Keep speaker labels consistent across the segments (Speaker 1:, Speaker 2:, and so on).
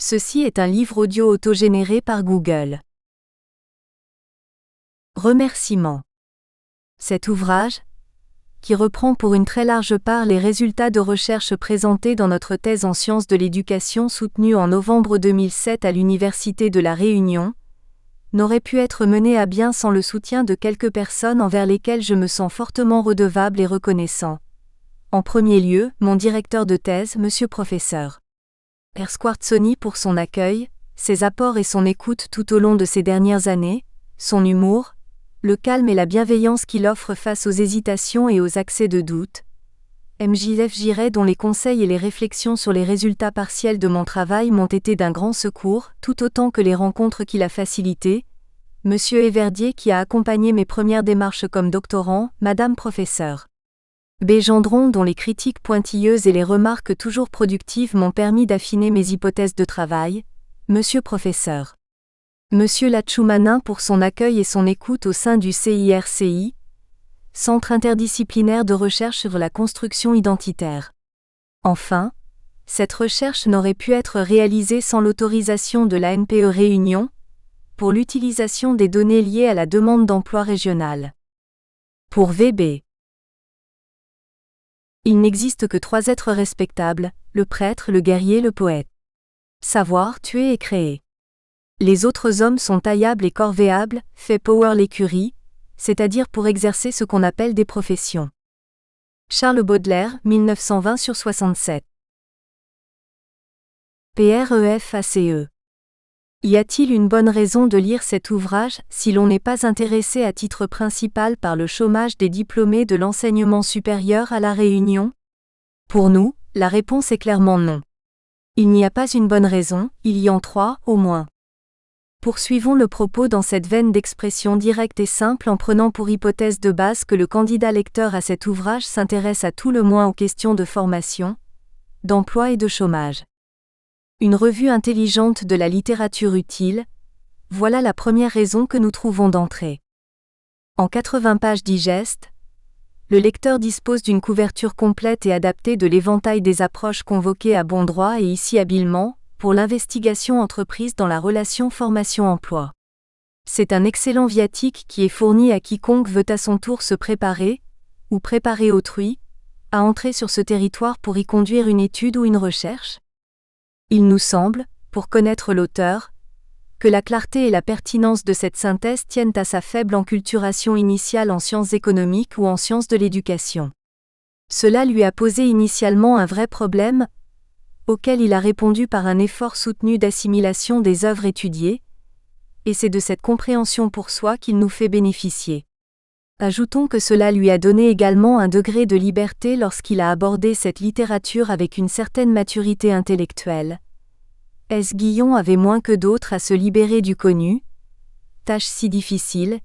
Speaker 1: Ceci est un livre audio autogénéré par Google. Remerciements. Cet ouvrage, qui reprend pour une très large part les résultats de recherche présentés dans notre thèse en sciences de l'éducation soutenue en novembre 2007 à l'Université de La Réunion, n'aurait pu être mené à bien sans le soutien de quelques personnes envers lesquelles je me sens fortement redevable et reconnaissant. En premier lieu, mon directeur de thèse, Monsieur Professeur Squartzoni pour son accueil, ses apports et son écoute tout au long de ces dernières années, son humour, le calme et la bienveillance qu'il offre face aux hésitations et aux accès de doute. MJF Giray dont les conseils et les réflexions sur les résultats partiels de mon travail m'ont été d'un grand secours, tout autant que les rencontres qu'il a facilitées. Monsieur Everdier qui a accompagné mes premières démarches comme doctorant, Madame Professeur B. Gendron dont les critiques pointilleuses et les remarques toujours productives m'ont permis d'affiner mes hypothèses de travail, Monsieur Professeur Lachoumanin pour son accueil et son écoute au sein du CIRCI, Centre interdisciplinaire de recherche sur la construction identitaire. Enfin, cette recherche n'aurait pu être réalisée sans l'autorisation de l'ANPE Réunion, pour l'utilisation des données liées à la demande d'emploi régionale. Pour VB. Il n'existe que 3 êtres respectables, le prêtre, le guerrier, le poète. Savoir, tuer et créer. Les autres hommes sont taillables et corvéables, fait Power l'écurie, c'est-à-dire pour exercer ce qu'on appelle des professions. Charles Baudelaire, 1920/67. PREFACE. Y a-t-il une bonne raison de lire cet ouvrage si l'on n'est pas intéressé à titre principal par le chômage des diplômés de l'enseignement supérieur à La Réunion? Pour nous, la réponse est clairement non. Il n'y a pas une bonne raison, il y en 3, au moins. Poursuivons le propos dans cette veine d'expression directe et simple en prenant pour hypothèse de base que le candidat lecteur à cet ouvrage s'intéresse à tout le moins aux questions de formation, d'emploi et de chômage. Une revue intelligente de la littérature utile, voilà la première raison que nous trouvons d'entrée. En 80 pages digestes, le lecteur dispose d'une couverture complète et adaptée de l'éventail des approches convoquées à bon droit et ici habilement, pour l'investigation entreprise dans la relation formation-emploi. C'est un excellent viatique qui est fourni à quiconque veut à son tour se préparer, ou préparer autrui, à entrer sur ce territoire pour y conduire une étude ou une recherche. Il nous semble, pour connaître l'auteur, que la clarté et la pertinence de cette synthèse tiennent à sa faible enculturation initiale en sciences économiques ou en sciences de l'éducation. Cela lui a posé initialement un vrai problème, auquel il a répondu par un effort soutenu d'assimilation des œuvres étudiées, et c'est de cette compréhension pour soi qu'il nous fait bénéficier. Ajoutons que cela lui a donné également un degré de liberté lorsqu'il a abordé cette littérature avec une certaine maturité intellectuelle. S. Guillon avait moins que d'autres à se libérer du connu, tâche si difficile.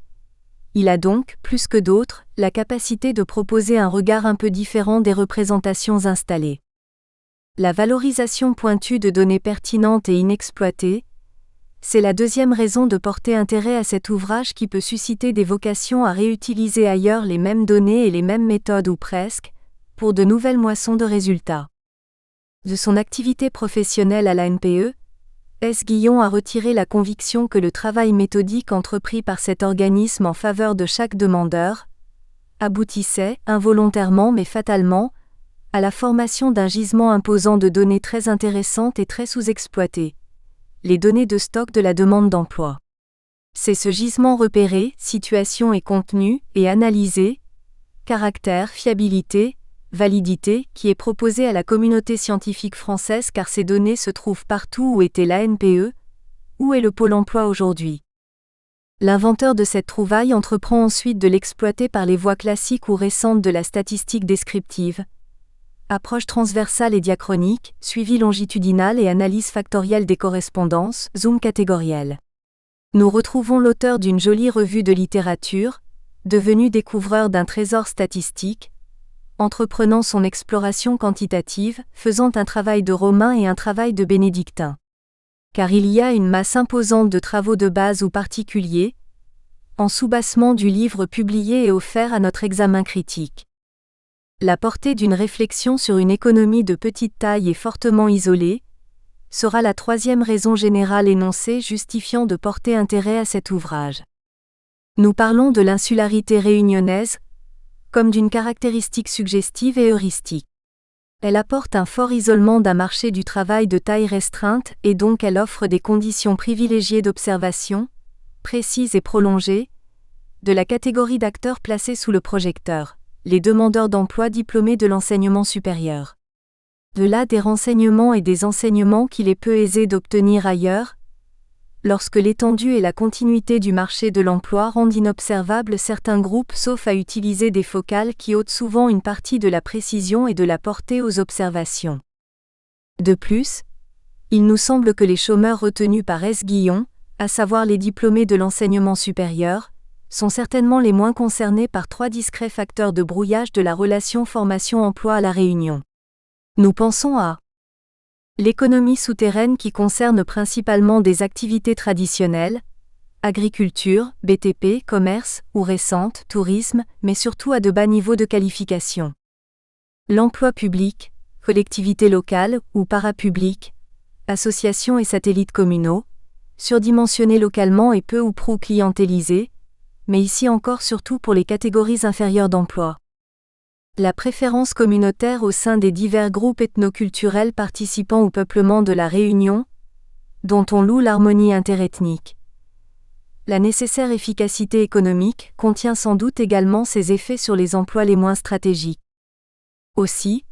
Speaker 1: Il a donc, plus que d'autres, la capacité de proposer un regard un peu différent des représentations installées. La valorisation pointue de données pertinentes et inexploitées, c'est la deuxième raison de porter intérêt à cet ouvrage qui peut susciter des vocations à réutiliser ailleurs les mêmes données et les mêmes méthodes ou presque, pour de nouvelles moissons de résultats. De son activité professionnelle à l'ANPE, S. Guillon a retiré la conviction que le travail méthodique entrepris par cet organisme en faveur de chaque demandeur aboutissait, involontairement mais fatalement, à la formation d'un gisement imposant de données très intéressantes et très sous-exploitées. Les données de stock de la demande d'emploi. C'est ce gisement repéré, situation et contenu, et analysé, caractère, fiabilité, validité, qui est proposé à la communauté scientifique française car ces données se trouvent partout où était l'ANPE, où est le Pôle emploi aujourd'hui. L'inventeur de cette trouvaille entreprend ensuite de l'exploiter par les voies classiques ou récentes de la statistique descriptive, approche transversale et diachronique, suivi longitudinal et analyse factorielle des correspondances, zoom catégoriel. Nous retrouvons l'auteur d'une jolie revue de littérature, devenu découvreur d'un trésor statistique, entreprenant son exploration quantitative, faisant un travail de Romain et un travail de bénédictin. Car il y a une masse imposante de travaux de base ou particuliers, en soubassement du livre publié et offert à notre examen critique. La portée d'une réflexion sur une économie de petite taille est fortement isolée, sera la troisième raison générale énoncée justifiant de porter intérêt à cet ouvrage. Nous parlons de l'insularité réunionnaise comme d'une caractéristique suggestive et heuristique. Elle apporte un fort isolement d'un marché du travail de taille restreinte et donc elle offre des conditions privilégiées d'observation, précises et prolongées, de la catégorie d'acteurs placés sous le projecteur, les demandeurs d'emploi diplômés de l'enseignement supérieur. De là des renseignements et des enseignements qu'il est peu aisé d'obtenir ailleurs, lorsque l'étendue et la continuité du marché de l'emploi rendent inobservables certains groupes sauf à utiliser des focales qui ôtent souvent une partie de la précision et de la portée aux observations. De plus, il nous semble que les chômeurs retenus par S. Guillon, à savoir les diplômés de l'enseignement supérieur, sont certainement les moins concernés par trois discrets facteurs de brouillage de la relation formation-emploi à La Réunion. Nous pensons à l'économie souterraine qui concerne principalement des activités traditionnelles, agriculture, BTP, commerce, ou récentes, tourisme, mais surtout à de bas niveaux de qualification. L'emploi public, collectivités locales ou parapubliques, associations et satellites communaux, surdimensionnés localement et peu ou prou clientélisés, mais ici encore surtout pour les catégories inférieures d'emploi. La préférence communautaire au sein des divers groupes ethnoculturels participant au peuplement de La Réunion, dont on loue l'harmonie interethnique. La nécessaire efficacité économique contient sans doute également ses effets sur les emplois les moins stratégiques. Aussi,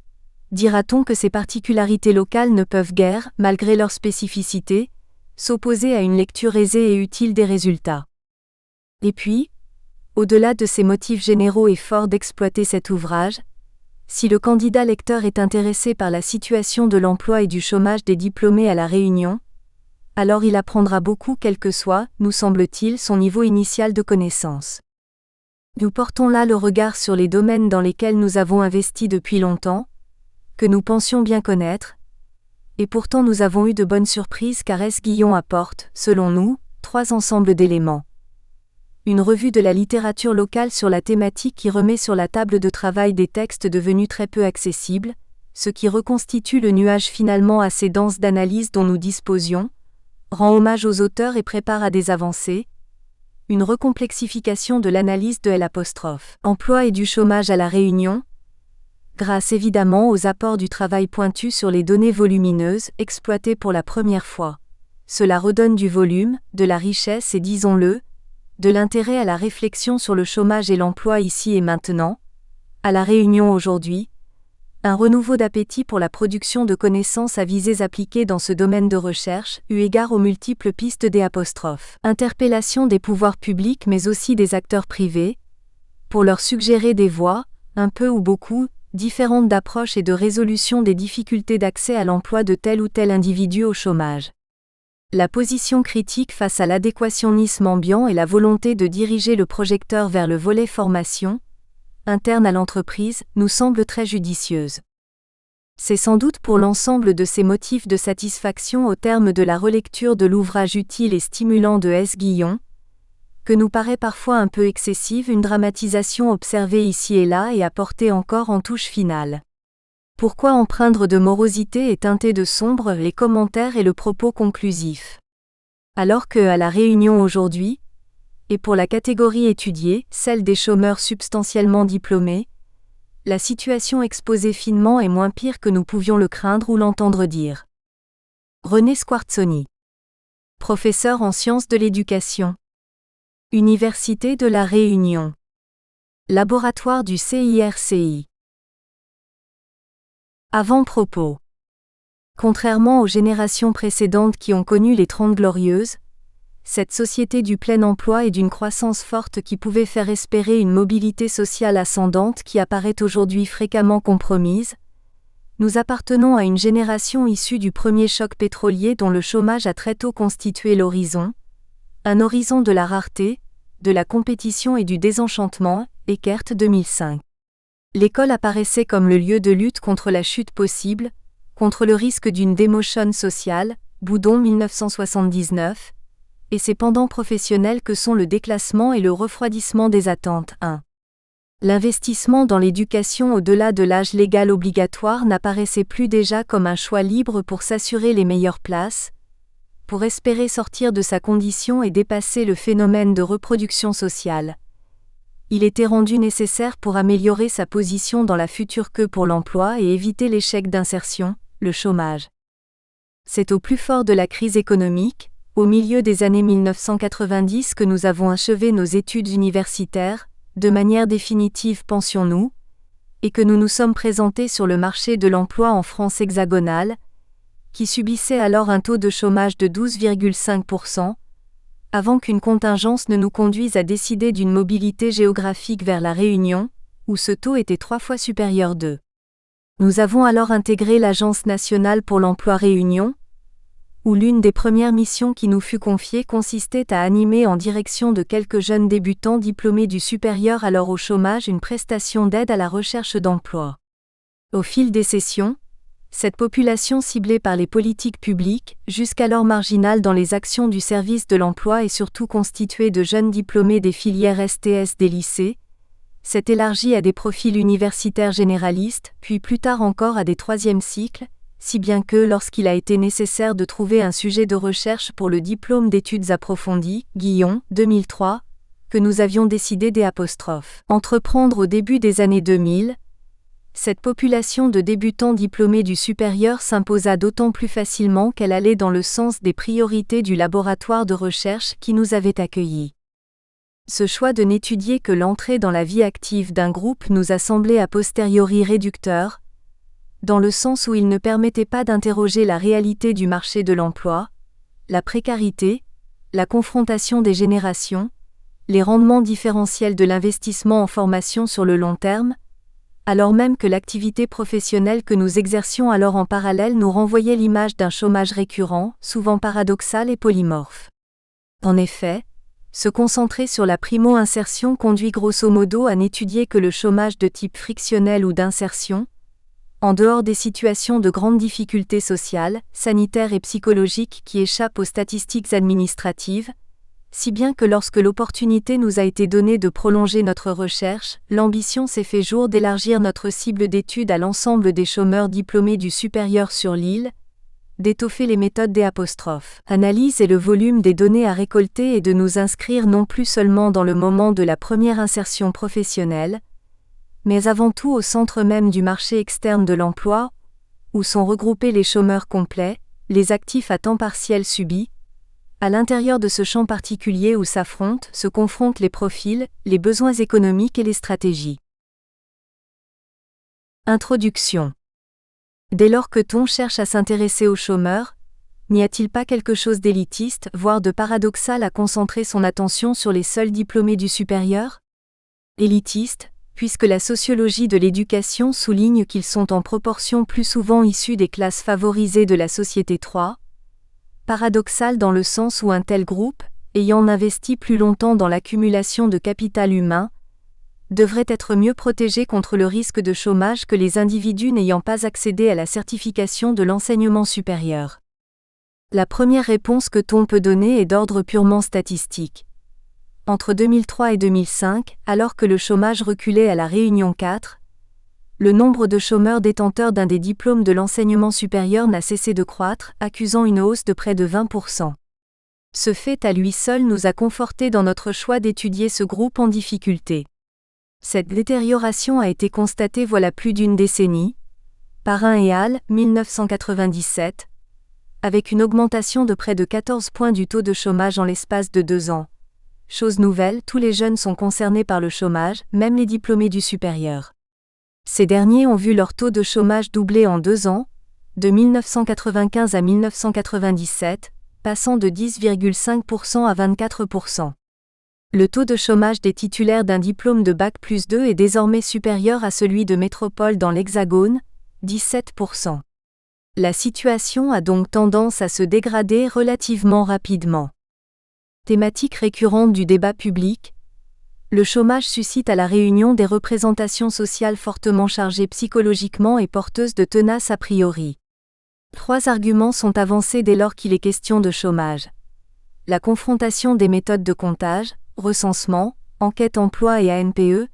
Speaker 1: dira-t-on que ces particularités locales ne peuvent guère, malgré leur spécificité, s'opposer à une lecture aisée et utile des résultats. Et puis, au-delà de ces motifs généraux et forts d'exploiter cet ouvrage, si le candidat lecteur est intéressé par la situation de l'emploi et du chômage des diplômés à La Réunion, alors il apprendra beaucoup quel que soit, nous semble-t-il, son niveau initial de connaissance. Nous portons là le regard sur les domaines dans lesquels nous avons investi depuis longtemps, que nous pensions bien connaître, et pourtant nous avons eu de bonnes surprises car S. Guillon apporte, selon nous, trois ensembles d'éléments. Une revue de la littérature locale sur la thématique qui remet sur la table de travail des textes devenus très peu accessibles, ce qui reconstitue le nuage finalement assez dense d'analyse dont nous disposions, rend hommage aux auteurs et prépare à des avancées, une recomplexification de l'analyse de l'emploi et du chômage à La Réunion, grâce évidemment aux apports du travail pointu sur les données volumineuses exploitées pour la première fois. Cela redonne du volume, de la richesse et disons-le, de l'intérêt à la réflexion sur le chômage et l'emploi ici et maintenant, à La Réunion aujourd'hui, un renouveau d'appétit pour la production de connaissances à visées appliquées dans ce domaine de recherche, eu égard aux multiples pistes des interpellations des pouvoirs publics mais aussi des acteurs privés, pour leur suggérer des voies, un peu ou beaucoup, différentes d'approche et de résolution des difficultés d'accès à l'emploi de tel ou tel individu au chômage. La position critique face à l'adéquationnisme ambiant et la volonté de diriger le projecteur vers le volet formation, interne à l'entreprise, nous semble très judicieuse. C'est sans doute pour l'ensemble de ces motifs de satisfaction au terme de la relecture de l'ouvrage utile et stimulant de S. Guillon, que nous paraît parfois un peu excessive une dramatisation observée ici et là et apportée encore en touche finale. Pourquoi empreindre de morosité et teinter de sombre les commentaires et le propos conclusif? Alors que, à La Réunion aujourd'hui, et pour la catégorie étudiée, celle des chômeurs substantiellement diplômés, la situation exposée finement est moins pire que nous pouvions le craindre ou l'entendre dire. René Squartzoni, professeur en sciences de l'éducation. Université de La Réunion. Laboratoire du CIRCI. Avant-propos. Contrairement aux générations précédentes qui ont connu les 30 glorieuses, cette société du plein emploi et d'une croissance forte qui pouvait faire espérer une mobilité sociale ascendante qui apparaît aujourd'hui fréquemment compromise, nous appartenons à une génération issue du premier choc pétrolier dont le chômage a très tôt constitué l'horizon, un horizon de la rareté, de la compétition et du désenchantement, Eckert 2005. L'école apparaissait comme le lieu de lutte contre la chute possible, contre le risque d'une démotion sociale, Boudon 1979, et ses pendants professionnels que sont le déclassement et le refroidissement des attentes. 1. L'investissement dans l'éducation au-delà de l'âge légal obligatoire n'apparaissait plus déjà comme un choix libre pour s'assurer les meilleures places, pour espérer sortir de sa condition et dépasser le phénomène de reproduction sociale. Il était rendu nécessaire pour améliorer sa position dans la future queue pour l'emploi et éviter l'échec d'insertion, le chômage. C'est au plus fort de la crise économique, au milieu des années 1990 que nous avons achevé nos études universitaires, de manière définitive pensions-nous, et que nous nous sommes présentés sur le marché de l'emploi en France hexagonale, qui subissait alors un taux de chômage de 12,5%, avant qu'une contingence ne nous conduise à décider d'une mobilité géographique vers La Réunion, où ce taux était 3 fois supérieur d'eux. Nous avons alors intégré l'Agence nationale pour l'emploi Réunion, où l'une des premières missions qui nous fut confiée consistait à animer en direction de quelques jeunes débutants diplômés du supérieur alors au chômage une prestation d'aide à la recherche d'emploi. Au fil des sessions, cette population ciblée par les politiques publiques, jusqu'alors marginale dans les actions du service de l'emploi et surtout constituée de jeunes diplômés des filières STS des lycées, s'est élargie à des profils universitaires généralistes, puis plus tard encore à des troisièmes cycles, si bien que lorsqu'il a été nécessaire de trouver un sujet de recherche pour le diplôme d'études approfondies, Guillon, 2003, que nous avions décidé d'entreprendre au début des années 2000, cette population de débutants diplômés du supérieur s'imposa d'autant plus facilement qu'elle allait dans le sens des priorités du laboratoire de recherche qui nous avait accueillis. Ce choix de n'étudier que l'entrée dans la vie active d'un groupe nous a semblé a posteriori réducteur, dans le sens où il ne permettait pas d'interroger la réalité du marché de l'emploi, la précarité, la confrontation des générations, les rendements différentiels de l'investissement en formation sur le long terme, alors même que l'activité professionnelle que nous exercions alors en parallèle nous renvoyait l'image d'un chômage récurrent, souvent paradoxal et polymorphe. En effet, se concentrer sur la primo-insertion conduit grosso modo à n'étudier que le chômage de type frictionnel ou d'insertion, en dehors des situations de grandes difficultés sociales, sanitaires et psychologiques qui échappent aux statistiques administratives, si bien que lorsque l'opportunité nous a été donnée de prolonger notre recherche, l'ambition s'est fait jour d'élargir notre cible d'étude à l'ensemble des chômeurs diplômés du supérieur sur l'île, d'étoffer les méthodes des analyses et le volume des données à récolter et de nous inscrire non plus seulement dans le moment de la première insertion professionnelle, mais avant tout au centre même du marché externe de l'emploi, où sont regroupés les chômeurs complets, les actifs à temps partiel subis, à l'intérieur de ce champ particulier où se confrontent les profils, les besoins économiques et les stratégies. Introduction. Dès lors que Ton cherche à s'intéresser aux chômeurs, n'y a-t-il pas quelque chose d'élitiste, voire de paradoxal à concentrer son attention sur les seuls diplômés du supérieur ? Élitiste, puisque la sociologie de l'éducation souligne qu'ils sont en proportion plus souvent issus des classes favorisées de la société 3. Paradoxal dans le sens où un tel groupe, ayant investi plus longtemps dans l'accumulation de capital humain, devrait être mieux protégé contre le risque de chômage que les individus n'ayant pas accédé à la certification de l'enseignement supérieur. La première réponse que Ton peut donner est d'ordre purement statistique. Entre 2003 et 2005, alors que le chômage reculait à La Réunion 4, le nombre de chômeurs détenteurs d'un des diplômes de l'enseignement supérieur n'a cessé de croître, accusant une hausse de près de 20%. Ce fait à lui seul nous a confortés dans notre choix d'étudier ce groupe en difficulté. Cette détérioration a été constatée voilà plus d'une décennie, Parrain et al., 1997, avec une augmentation de près de 14 points du taux de chômage en l'espace de 2 ans. Chose nouvelle, tous les jeunes sont concernés par le chômage, même les diplômés du supérieur. Ces derniers ont vu leur taux de chômage doubler en 2 ans, de 1995 à 1997, passant de 10,5% à 24%. Le taux de chômage des titulaires d'un diplôme de Bac+2 est désormais supérieur à celui de métropole dans l'Hexagone, 17%. La situation a donc tendance à se dégrader relativement rapidement. Thématique récurrente du débat public, le chômage suscite à La Réunion des représentations sociales fortement chargées psychologiquement et porteuses de tenaces a priori. 3 arguments sont avancés dès lors qu'il est question de chômage. La confrontation des méthodes de comptage, recensement, enquête emploi et ANPE,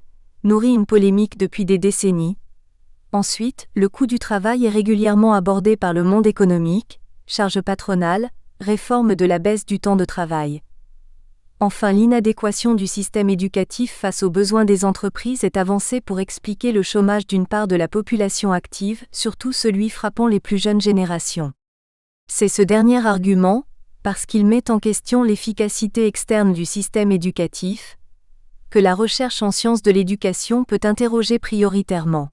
Speaker 1: nourrit une polémique depuis des décennies. Ensuite, le coût du travail est régulièrement abordé par le monde économique, charge patronale, réforme de la baisse du temps de travail. Enfin, l'inadéquation du système éducatif face aux besoins des entreprises est avancée pour expliquer le chômage d'une part de la population active, surtout celui frappant les plus jeunes générations. C'est ce dernier argument, parce qu'il met en question l'efficacité externe du système éducatif, que la recherche en sciences de l'éducation peut interroger prioritairement.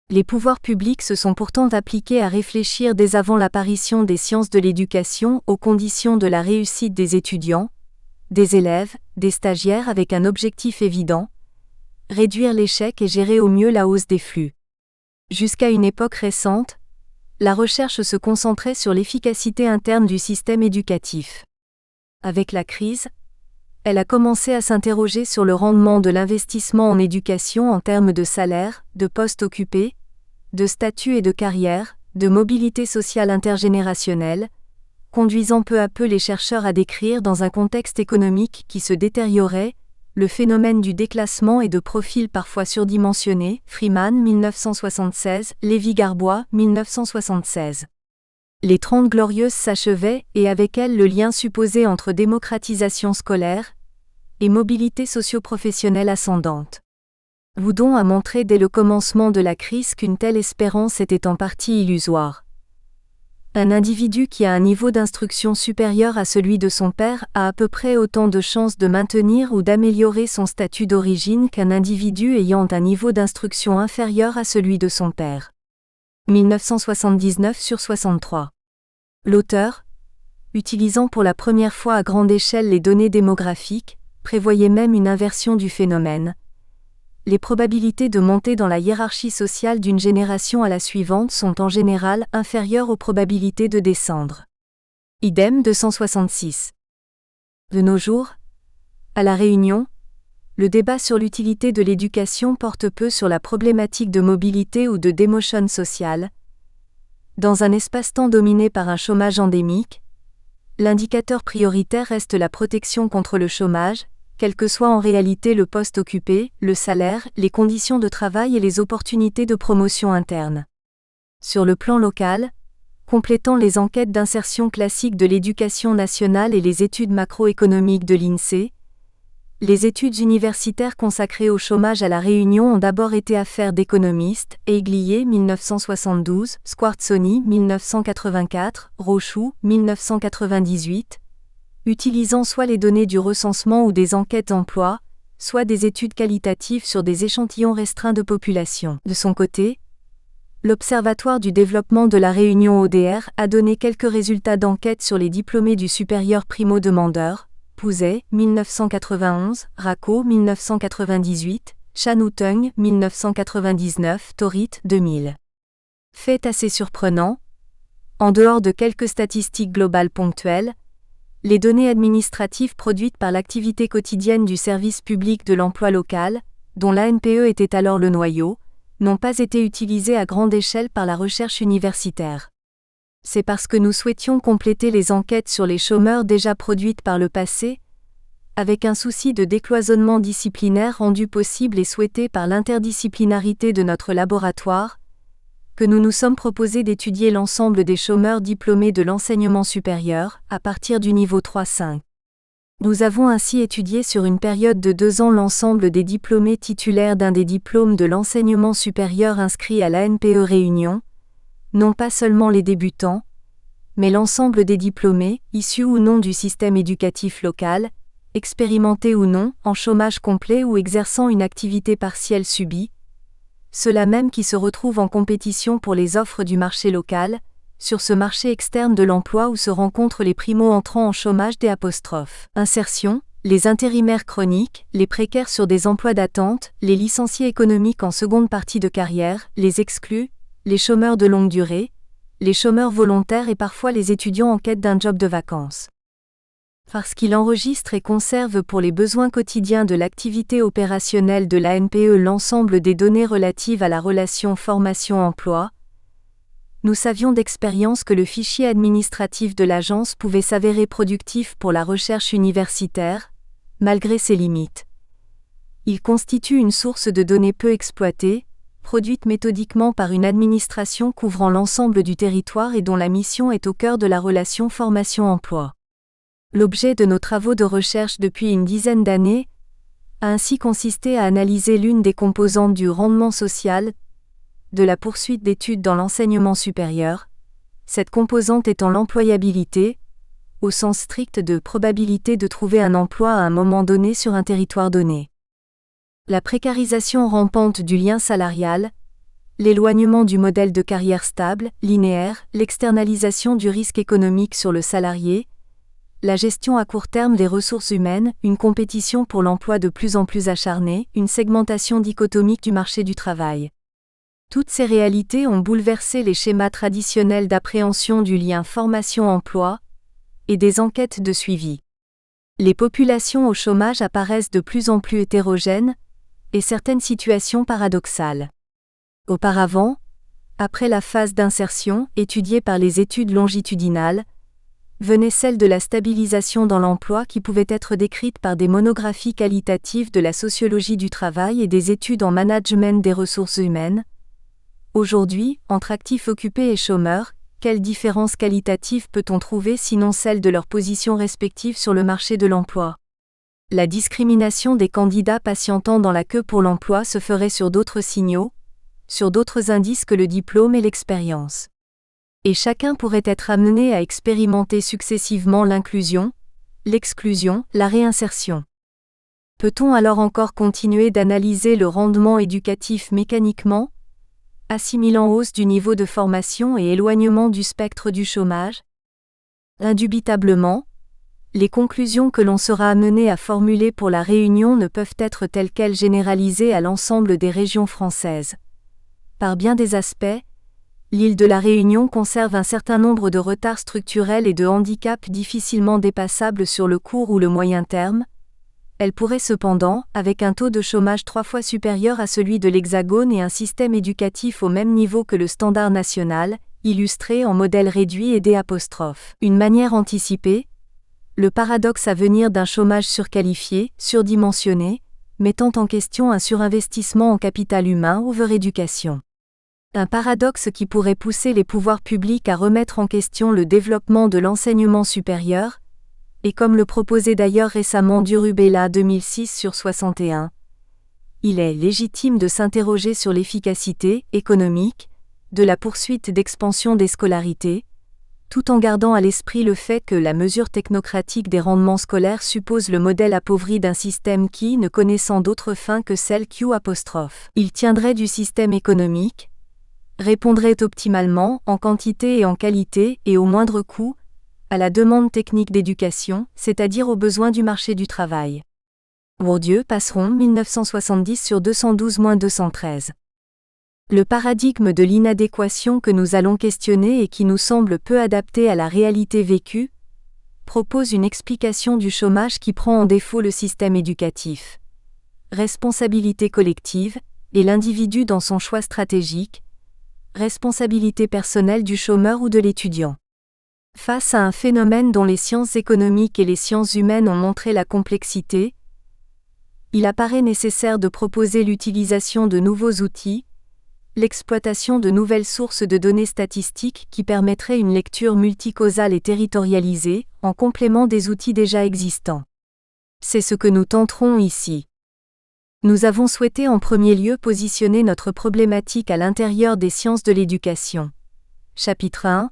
Speaker 1: Les pouvoirs publics se sont pourtant appliqués à réfléchir dès avant l'apparition des sciences de l'éducation aux conditions de la réussite des étudiants, des élèves, des stagiaires avec un objectif évident: réduire l'échec et gérer au mieux la hausse des flux. Jusqu'à une époque récente, la recherche se concentrait sur l'efficacité interne du système éducatif. Avec la crise, elle a commencé à s'interroger sur le rendement de l'investissement en éducation en termes de salaire, de postes occupés, de statut et de carrière, de mobilité sociale intergénérationnelle, conduisant peu à peu les chercheurs à décrire dans un contexte économique qui se détériorait, le phénomène du déclassement et de profils parfois surdimensionnés, Freeman 1976, Lévy-Garbois 1976. Les 30 Glorieuses s'achevaient et avec elles le lien supposé entre démocratisation scolaire et mobilité socio-professionnelle ascendante. Houdon a montré dès le commencement de la crise qu'une telle espérance était en partie illusoire. Un individu qui a un niveau d'instruction supérieur à celui de son père a à peu près autant de chances de maintenir ou d'améliorer son statut d'origine qu'un individu ayant un niveau d'instruction inférieur à celui de son père. 1979/63. L'auteur, utilisant pour la première fois à grande échelle les données démographiques, prévoyait même une inversion du phénomène. Les probabilités de monter dans la hiérarchie sociale d'une génération à la suivante sont en général inférieures aux probabilités de descendre. Idem 266. De nos jours, à La Réunion, le débat sur l'utilité de l'éducation porte peu sur la problématique de mobilité ou de démotion sociale. Dans un espace-temps dominé par un chômage endémique, l'indicateur prioritaire reste la protection contre le chômage, quel que soit en réalité le poste occupé, le salaire, les conditions de travail et les opportunités de promotion interne. Sur le plan local, complétant les enquêtes d'insertion classiques de l'Éducation nationale et les études macroéconomiques de l'INSEE, les études universitaires consacrées au chômage à La Réunion ont d'abord été affaire d'économistes: Aiglier 1972, Squartzoni 1984, Rochoux 1998, utilisant soit les données du recensement ou des enquêtes d'emploi, soit des études qualitatives sur des échantillons restreints de population. De son côté, l'Observatoire du développement de La Réunion ODR a donné quelques résultats d'enquête sur les diplômés du supérieur primo-demandeur: Pouzet 1991, Racco 1998, Chanoutung 1999, Torit 2000. Fait assez surprenant, en dehors de quelques statistiques globales ponctuelles, les données administratives produites par l'activité quotidienne du service public de l'emploi local, dont l'ANPE était alors le noyau, n'ont pas été utilisées à grande échelle par la recherche universitaire. C'est parce que nous souhaitions compléter les enquêtes sur les chômeurs déjà produites par le passé, avec un souci de décloisonnement disciplinaire rendu possible et souhaité par l'interdisciplinarité de notre laboratoire, que nous nous sommes proposés d'étudier l'ensemble des chômeurs diplômés de l'enseignement supérieur, à partir du niveau 3-5. Nous avons ainsi étudié sur une période de 2 ans l'ensemble des diplômés titulaires d'un des diplômes de l'enseignement supérieur inscrits à l'ANPE Réunion, non pas seulement les débutants, mais l'ensemble des diplômés, issus ou non du système éducatif local, expérimentés ou non, en chômage complet ou exerçant une activité partielle subie, ceux-là même qui se retrouvent en compétition pour les offres du marché local, sur ce marché externe de l'emploi où se rencontrent les primo-entrants en chômage des insertion, les intérimaires chroniques, les précaires sur des emplois d'attente, les licenciés économiques en seconde partie de carrière, les exclus, les chômeurs de longue durée, les chômeurs volontaires et parfois les étudiants en quête d'un job de vacances. Parce qu'il enregistre et conserve pour les besoins quotidiens de l'activité opérationnelle de l'ANPE l'ensemble des données relatives à la relation formation-emploi, nous savions d'expérience que le fichier administratif de l'agence pouvait s'avérer productif pour la recherche universitaire, malgré ses limites. Il constitue une source de données peu exploitée, produite méthodiquement par une administration couvrant l'ensemble du territoire et dont la mission est au cœur de la relation formation-emploi. L'objet de nos travaux de recherche depuis une dizaine d'années a ainsi consisté à analyser l'une des composantes du rendement social de la poursuite d'études dans l'enseignement supérieur, cette composante étant l'employabilité, au sens strict de probabilité de trouver un emploi à un moment donné sur un territoire donné. La précarisation rampante du lien salarial, l'éloignement du modèle de carrière stable, linéaire, l'externalisation du risque économique sur le salarié, la gestion à court terme des ressources humaines, une compétition pour l'emploi de plus en plus acharnée, une segmentation dichotomique du marché du travail. Toutes ces réalités ont bouleversé les schémas traditionnels d'appréhension du lien formation-emploi et des enquêtes de suivi. Les populations au chômage apparaissent de plus en plus hétérogènes et certaines situations paradoxales. Auparavant, après la phase d'insertion étudiée par les études longitudinales, venait celle de la stabilisation dans l'emploi qui pouvait être décrite par des monographies qualitatives de la sociologie du travail et des études en management des ressources humaines. Aujourd'hui, entre actifs occupés et chômeurs, quelle différence qualitative peut-on trouver sinon celle de leurs positions respectives sur le marché de l'emploi ? La discrimination des candidats patientant dans la queue pour l'emploi se ferait sur d'autres signaux, sur d'autres indices que le diplôme et l'expérience. Et chacun pourrait être amené à expérimenter successivement l'inclusion, l'exclusion, la réinsertion. Peut-on alors encore continuer d'analyser le rendement éducatif mécaniquement, assimilant hausse du niveau de formation et éloignement du spectre du chômage ? Indubitablement, les conclusions que l'on sera amené à formuler pour la Réunion ne peuvent être telles quelles généralisées à l'ensemble des régions françaises. Par bien des aspects, l'île de la Réunion conserve un certain nombre de retards structurels et de handicaps difficilement dépassables sur le court ou le moyen terme. Elle pourrait cependant, avec un taux de chômage 3 fois supérieur à celui de l'Hexagone et un système éducatif au même niveau que le standard national, illustrer en modèle réduit et D'. Une manière anticipée, le paradoxe à venir d'un chômage surqualifié, surdimensionné, mettant en question un surinvestissement en capital humain over-éducation. Un paradoxe qui pourrait pousser les pouvoirs publics à remettre en question le développement de l'enseignement supérieur, et comme le proposait d'ailleurs récemment Durubela 2006/61, il est légitime de s'interroger sur l'efficacité économique de la poursuite d'expansion des scolarités, tout en gardant à l'esprit le fait que la mesure technocratique des rendements scolaires suppose le modèle appauvri d'un système qui, ne connaissant d'autre fin que celle Q', il tiendrait du système économique, répondrait optimalement, en quantité et en qualité et au moindre coût, à la demande technique d'éducation, c'est-à-dire aux besoins du marché du travail. Bourdieu, Passeron, 1970/212-213. Le paradigme de l'inadéquation que nous allons questionner et qui nous semble peu adapté à la réalité vécue, propose une explication du chômage qui prend en défaut le système éducatif. Responsabilité collective, et l'individu dans son choix stratégique, responsabilité personnelle du chômeur ou de l'étudiant. Face à un phénomène dont les sciences économiques et les sciences humaines ont montré la complexité, il apparaît nécessaire de proposer l'utilisation de nouveaux outils, l'exploitation de nouvelles sources de données statistiques qui permettraient une lecture multicausale et territorialisée, en complément des outils déjà existants. C'est ce que nous tenterons ici. Nous avons souhaité en premier lieu positionner notre problématique à l'intérieur des sciences de l'éducation. Chapitre 1.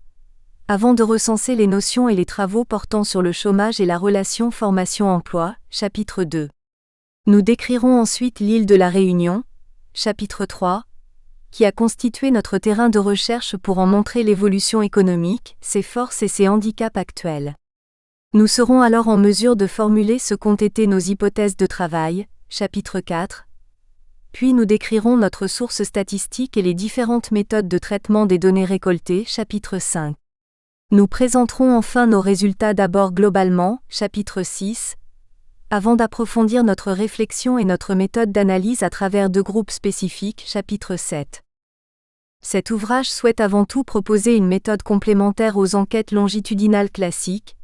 Speaker 1: Avant de recenser les notions et les travaux portant sur le chômage et la relation formation-emploi, chapitre 2. Nous décrirons ensuite l'île de la Réunion, chapitre 3, qui a constitué notre terrain de recherche pour en montrer l'évolution économique, ses forces et ses handicaps actuels. Nous serons alors en mesure de formuler ce qu'ont été nos hypothèses de travail, chapitre 4. Puis nous décrirons notre source statistique et les différentes méthodes de traitement des données récoltées, chapitre 5. Nous présenterons enfin nos résultats d'abord globalement, chapitre 6, avant d'approfondir notre réflexion et notre méthode d'analyse à travers 2 groupes spécifiques, chapitre 7. Cet ouvrage souhaite avant tout proposer une méthode complémentaire aux enquêtes longitudinales classiques,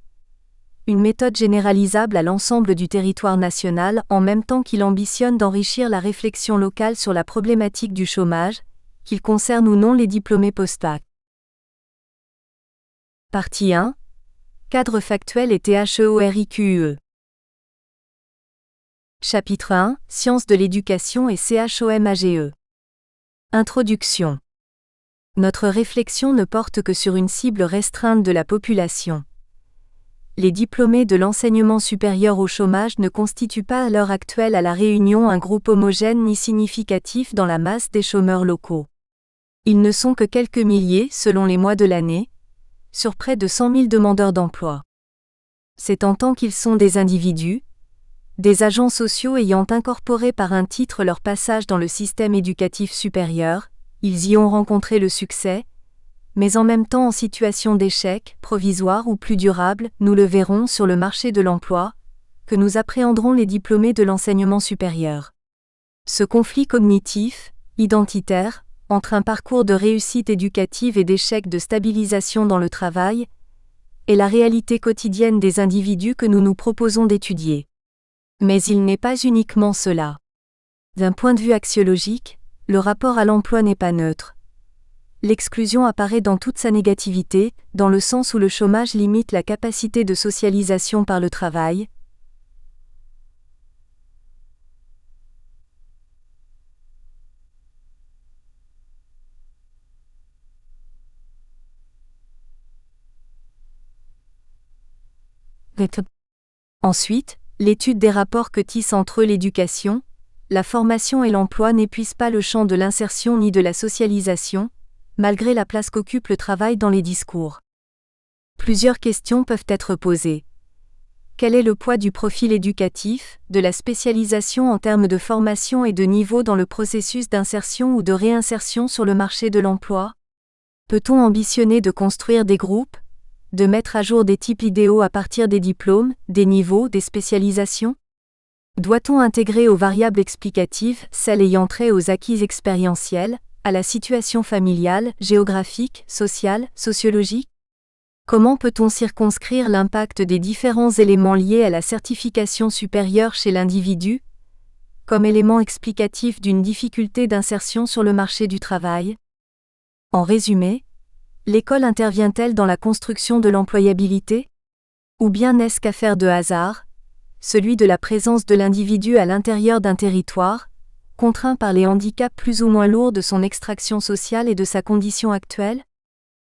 Speaker 1: une méthode généralisable à l'ensemble du territoire national en même temps qu'il ambitionne d'enrichir la réflexion locale sur la problématique du chômage, qu'il concerne ou non les diplômés post-bac. Partie 1. Cadre factuel et THEORIQUE. Chapitre 1. Sciences de l'éducation et CHOMAGE. Introduction. Notre réflexion ne porte que sur une cible restreinte de la population. Les diplômés de l'enseignement supérieur au chômage ne constituent pas à l'heure actuelle à La Réunion un groupe homogène ni significatif dans la masse des chômeurs locaux. Ils ne sont que quelques milliers selon les mois de l'année, sur près de 100 000 demandeurs d'emploi. C'est en tant qu'ils sont des individus, des agents sociaux ayant incorporé par un titre leur passage dans le système éducatif supérieur, ils y ont rencontré le succès, mais en même temps en situation d'échec, provisoire ou plus durable, nous le verrons sur le marché de l'emploi, que nous appréhenderons les diplômés de l'enseignement supérieur. Ce conflit cognitif, identitaire, entre un parcours de réussite éducative et d'échec de stabilisation dans le travail, est la réalité quotidienne des individus que nous nous proposons d'étudier. Mais il n'est pas uniquement cela. D'un point de vue axiologique, le rapport à l'emploi n'est pas neutre. L'exclusion apparaît dans toute sa négativité, dans le sens où le chômage limite la capacité de socialisation par le travail. Ensuite, l'étude des rapports que tissent entre eux l'éducation, la formation et l'emploi n'épuise pas le champ de l'insertion ni de la socialisation, malgré la place qu'occupe le travail dans les discours. Plusieurs questions peuvent être posées. Quel est le poids du profil éducatif, de la spécialisation en termes de formation et de niveau dans le processus d'insertion ou de réinsertion sur le marché de l'emploi? Peut-on ambitionner de construire des groupes, de mettre à jour des types idéaux à partir des diplômes, des niveaux, des spécialisations? Doit-on intégrer aux variables explicatives celles ayant trait aux acquis expérientiels, à la situation familiale, géographique, sociale, sociologique? Comment peut-on circonscrire l'impact des différents éléments liés à la certification supérieure chez l'individu, comme élément explicatif d'une difficulté d'insertion sur le marché du travail? En résumé, l'école intervient-elle dans la construction de l'employabilité? Ou bien n'est-ce qu'affaire de hasard, celui de la présence de l'individu à l'intérieur d'un territoire, contraint par les handicaps plus ou moins lourds de son extraction sociale et de sa condition actuelle?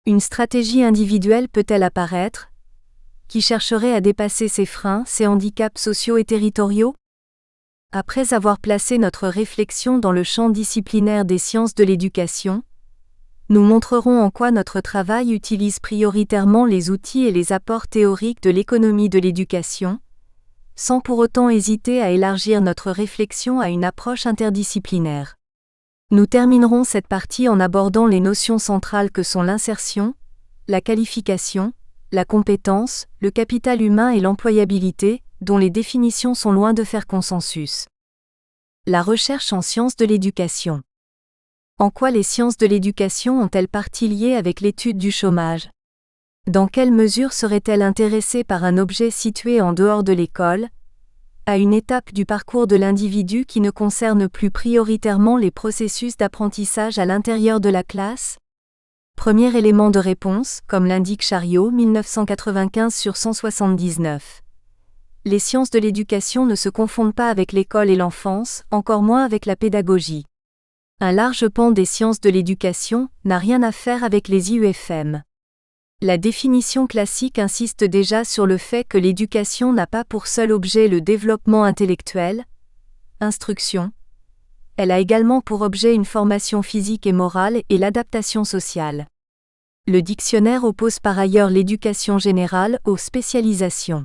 Speaker 1: Une stratégie individuelle peut-elle apparaître, qui chercherait à dépasser ces freins, ces handicaps sociaux et territoriaux? Après avoir placé notre réflexion dans le champ disciplinaire des sciences de l'éducation, nous montrerons en quoi notre travail utilise prioritairement les outils et les apports théoriques de l'économie de l'éducation, sans pour autant hésiter à élargir notre réflexion à une approche interdisciplinaire. Nous terminerons cette partie en abordant les notions centrales que sont l'insertion, la qualification, la compétence, le capital humain et l'employabilité, dont les définitions sont loin de faire consensus. La recherche en sciences de l'éducation. En quoi les sciences de l'éducation ont-elles partie liée avec l'étude du chômage? Dans quelle mesure serait-elle intéressée par un objet situé en dehors de l'école, à une étape du parcours de l'individu qui ne concerne plus prioritairement les processus d'apprentissage à l'intérieur de la classe? Premier élément de réponse, comme l'indique Chariot 1995/179. Les sciences de l'éducation ne se confondent pas avec l'école et l'enfance, encore moins avec la pédagogie. Un large pan des sciences de l'éducation n'a rien à faire avec les IUFM. La définition classique insiste déjà sur le fait que l'éducation n'a pas pour seul objet le développement intellectuel, instruction. Elle a également pour objet une formation physique et morale et l'adaptation sociale. Le dictionnaire oppose par ailleurs l'éducation générale aux spécialisations.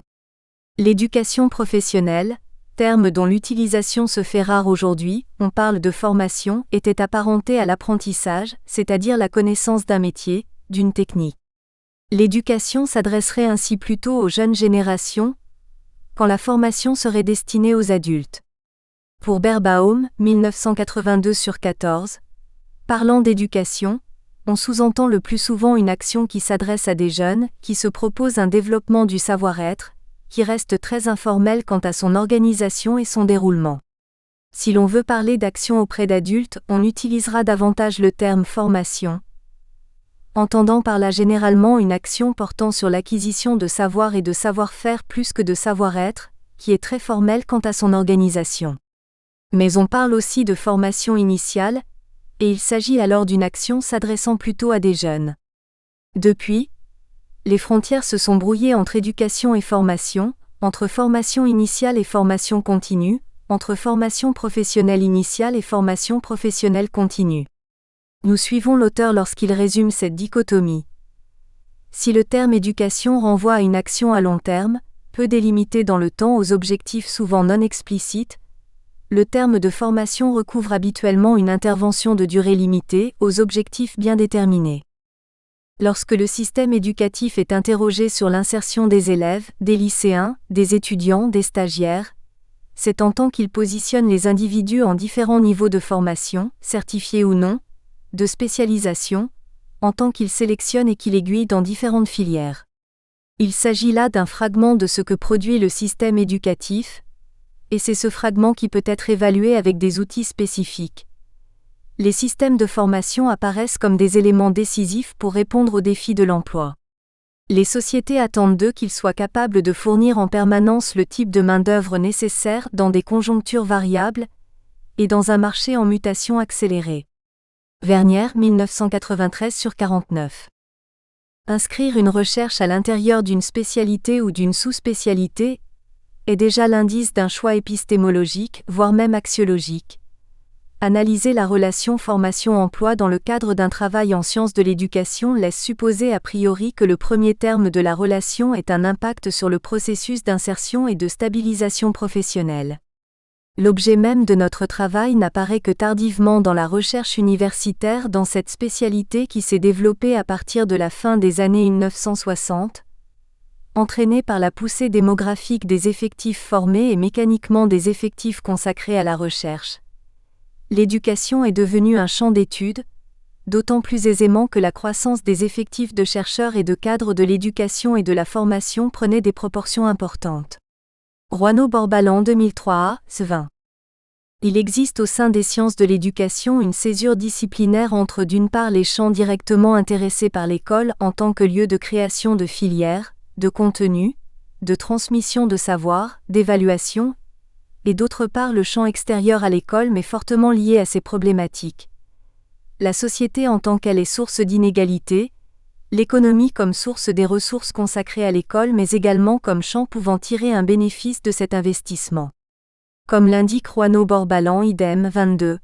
Speaker 1: L'éducation professionnelle, terme dont l'utilisation se fait rare aujourd'hui, on parle de formation, était apparentée à l'apprentissage, c'est-à-dire la connaissance d'un métier, d'une technique. L'éducation s'adresserait ainsi plutôt aux jeunes générations, quand la formation serait destinée aux adultes. Pour Berbaum, 1982/14, parlant d'éducation, on sous-entend le plus souvent une action qui s'adresse à des jeunes, qui se propose un développement du savoir-être, qui reste très informel quant à son organisation et son déroulement. Si l'on veut parler d'action auprès d'adultes, on utilisera davantage le terme formation, entendant par là généralement une action portant sur l'acquisition de savoir et de savoir-faire plus que de savoir-être, qui est très formelle quant à son organisation. Mais on parle aussi de formation initiale, et il s'agit alors d'une action s'adressant plutôt à des jeunes. Depuis, les frontières se sont brouillées entre éducation et formation, entre formation initiale et formation continue, entre formation professionnelle initiale et formation professionnelle continue. Nous suivons l'auteur lorsqu'il résume cette dichotomie. Si le terme éducation renvoie à une action à long terme, peu délimitée dans le temps aux objectifs souvent non explicites, le terme de formation recouvre habituellement une intervention de durée limitée aux objectifs bien déterminés. Lorsque le système éducatif est interrogé sur l'insertion des élèves, des lycéens, des étudiants, des stagiaires, c'est en tant qu'il positionne les individus en différents niveaux de formation, certifiés ou non, de spécialisation, en tant qu'il sélectionne et qu'il aiguille dans différentes filières. Il s'agit là d'un fragment de ce que produit le système éducatif, et c'est ce fragment qui peut être évalué avec des outils spécifiques. Les systèmes de formation apparaissent comme des éléments décisifs pour répondre aux défis de l'emploi. Les sociétés attendent d'eux qu'ils soient capables de fournir en permanence le type de main-d'œuvre nécessaire dans des conjonctures variables et dans un marché en mutation accélérée. Vernière, 1993/49. Inscrire une recherche à l'intérieur d'une spécialité ou d'une sous-spécialité est déjà l'indice d'un choix épistémologique, voire même axiologique. Analyser la relation formation-emploi dans le cadre d'un travail en sciences de l'éducation laisse supposer a priori que le premier terme de la relation ait un impact sur le processus d'insertion et de stabilisation professionnelle. L'objet même de notre travail n'apparaît que tardivement dans la recherche universitaire dans cette spécialité qui s'est développée à partir de la fin des années 1960, entraînée par la poussée démographique des effectifs formés et mécaniquement des effectifs consacrés à la recherche. L'éducation est devenue un champ d'études, d'autant plus aisément que la croissance des effectifs de chercheurs et de cadres de l'éducation et de la formation prenait des proportions importantes. Roineau-Borbalan 2003 20. Il existe au sein des sciences de l'éducation une césure disciplinaire entre d'une part les champs directement intéressés par l'école en tant que lieu de création de filières, de contenu, de transmission de savoir, d'évaluation, et d'autre part le champ extérieur à l'école mais fortement lié à ces problématiques. La société en tant qu'elle est source d'inégalités, l'économie comme source des ressources consacrées à l'école mais également comme champ pouvant tirer un bénéfice de cet investissement. Comme l'indique Roineau-Borbalan idem 22.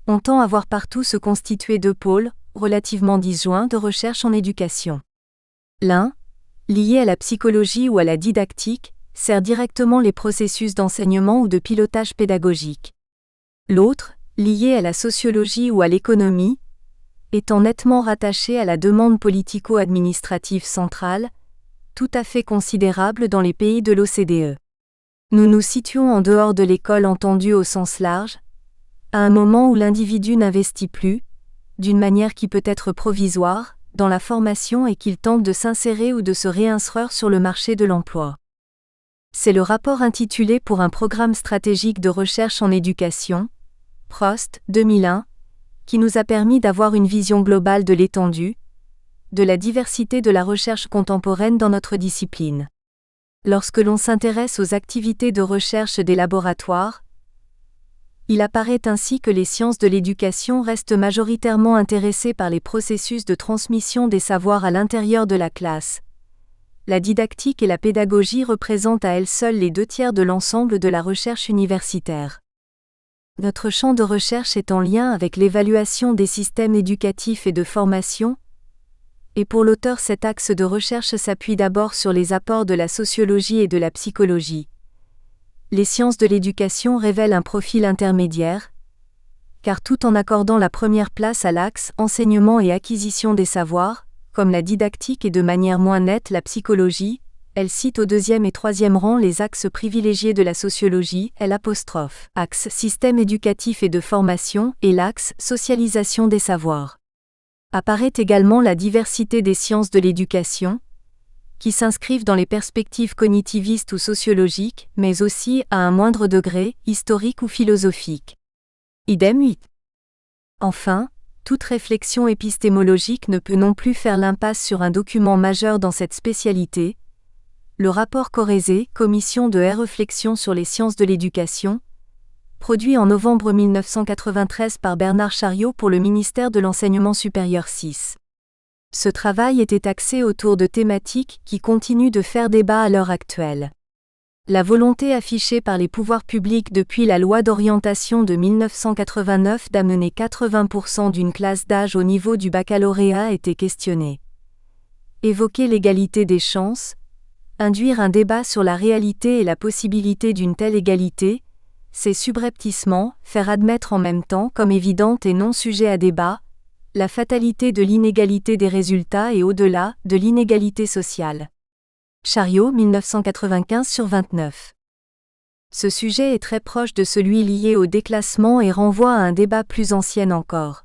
Speaker 1: On tend à voir partout se constituer deux pôles, relativement disjoints de recherche en éducation. L'un, lié à la psychologie ou à la didactique, sert directement les processus d'enseignement ou de pilotage pédagogique. L'autre, lié à la sociologie ou à l'économie, étant nettement rattaché à la demande politico-administrative centrale, tout à fait considérable dans les pays de l'OCDE. Nous nous situons en dehors de l'école entendue au sens large, à un moment où l'individu n'investit plus, d'une manière qui peut être provisoire, dans la formation et qu'il tente de s'insérer ou de se réinserer sur le marché de l'emploi. C'est le rapport intitulé pour un programme stratégique de recherche en éducation, Prost, 2001, qui nous a permis d'avoir une vision globale de l'étendue, de la diversité de la recherche contemporaine dans notre discipline. Lorsque l'on s'intéresse aux activités de recherche des laboratoires, il apparaît ainsi que les sciences de l'éducation restent majoritairement intéressées par les processus de transmission des savoirs à l'intérieur de la classe. La didactique et la pédagogie représentent à elles seules les 2/3 de l'ensemble de la recherche universitaire. Notre champ de recherche est en lien avec l'évaluation des systèmes éducatifs et de formation, et pour l'auteur cet axe de recherche s'appuie d'abord sur les apports de la sociologie et de la psychologie. Les sciences de l'éducation révèlent un profil intermédiaire, car tout en accordant la première place à l'axe enseignement et acquisition des savoirs, comme la didactique et de manière moins nette la psychologie, elle cite au 2e et 3e rang les axes privilégiés de la sociologie, axe système éducatif et de formation et l'axe socialisation des savoirs. Apparaît également la diversité des sciences de l'éducation, qui s'inscrivent dans les perspectives cognitivistes ou sociologiques, mais aussi, à un moindre degré, historiques ou philosophiques. Idem 8. Enfin, toute réflexion épistémologique ne peut non plus faire l'impasse sur un document majeur dans cette spécialité, le rapport Corrèze, Commission de réflexion sur les sciences de l'éducation, produit en novembre 1993 par Bernard Chariot pour le ministère de l'Enseignement supérieur 6. Ce travail était axé autour de thématiques qui continuent de faire débat à l'heure actuelle. La volonté affichée par les pouvoirs publics depuis la loi d'orientation de 1989 d'amener 80% d'une classe d'âge au niveau du baccalauréat était questionnée. Évoquer l'égalité des chances, induire un débat sur la réalité et la possibilité d'une telle égalité, c'est subrepticement faire admettre en même temps comme évidente et non sujet à débat, la fatalité de l'inégalité des résultats et au-delà, de l'inégalité sociale. Chariot 1995/29. Ce sujet est très proche de celui lié au déclassement et renvoie à un débat plus ancien encore.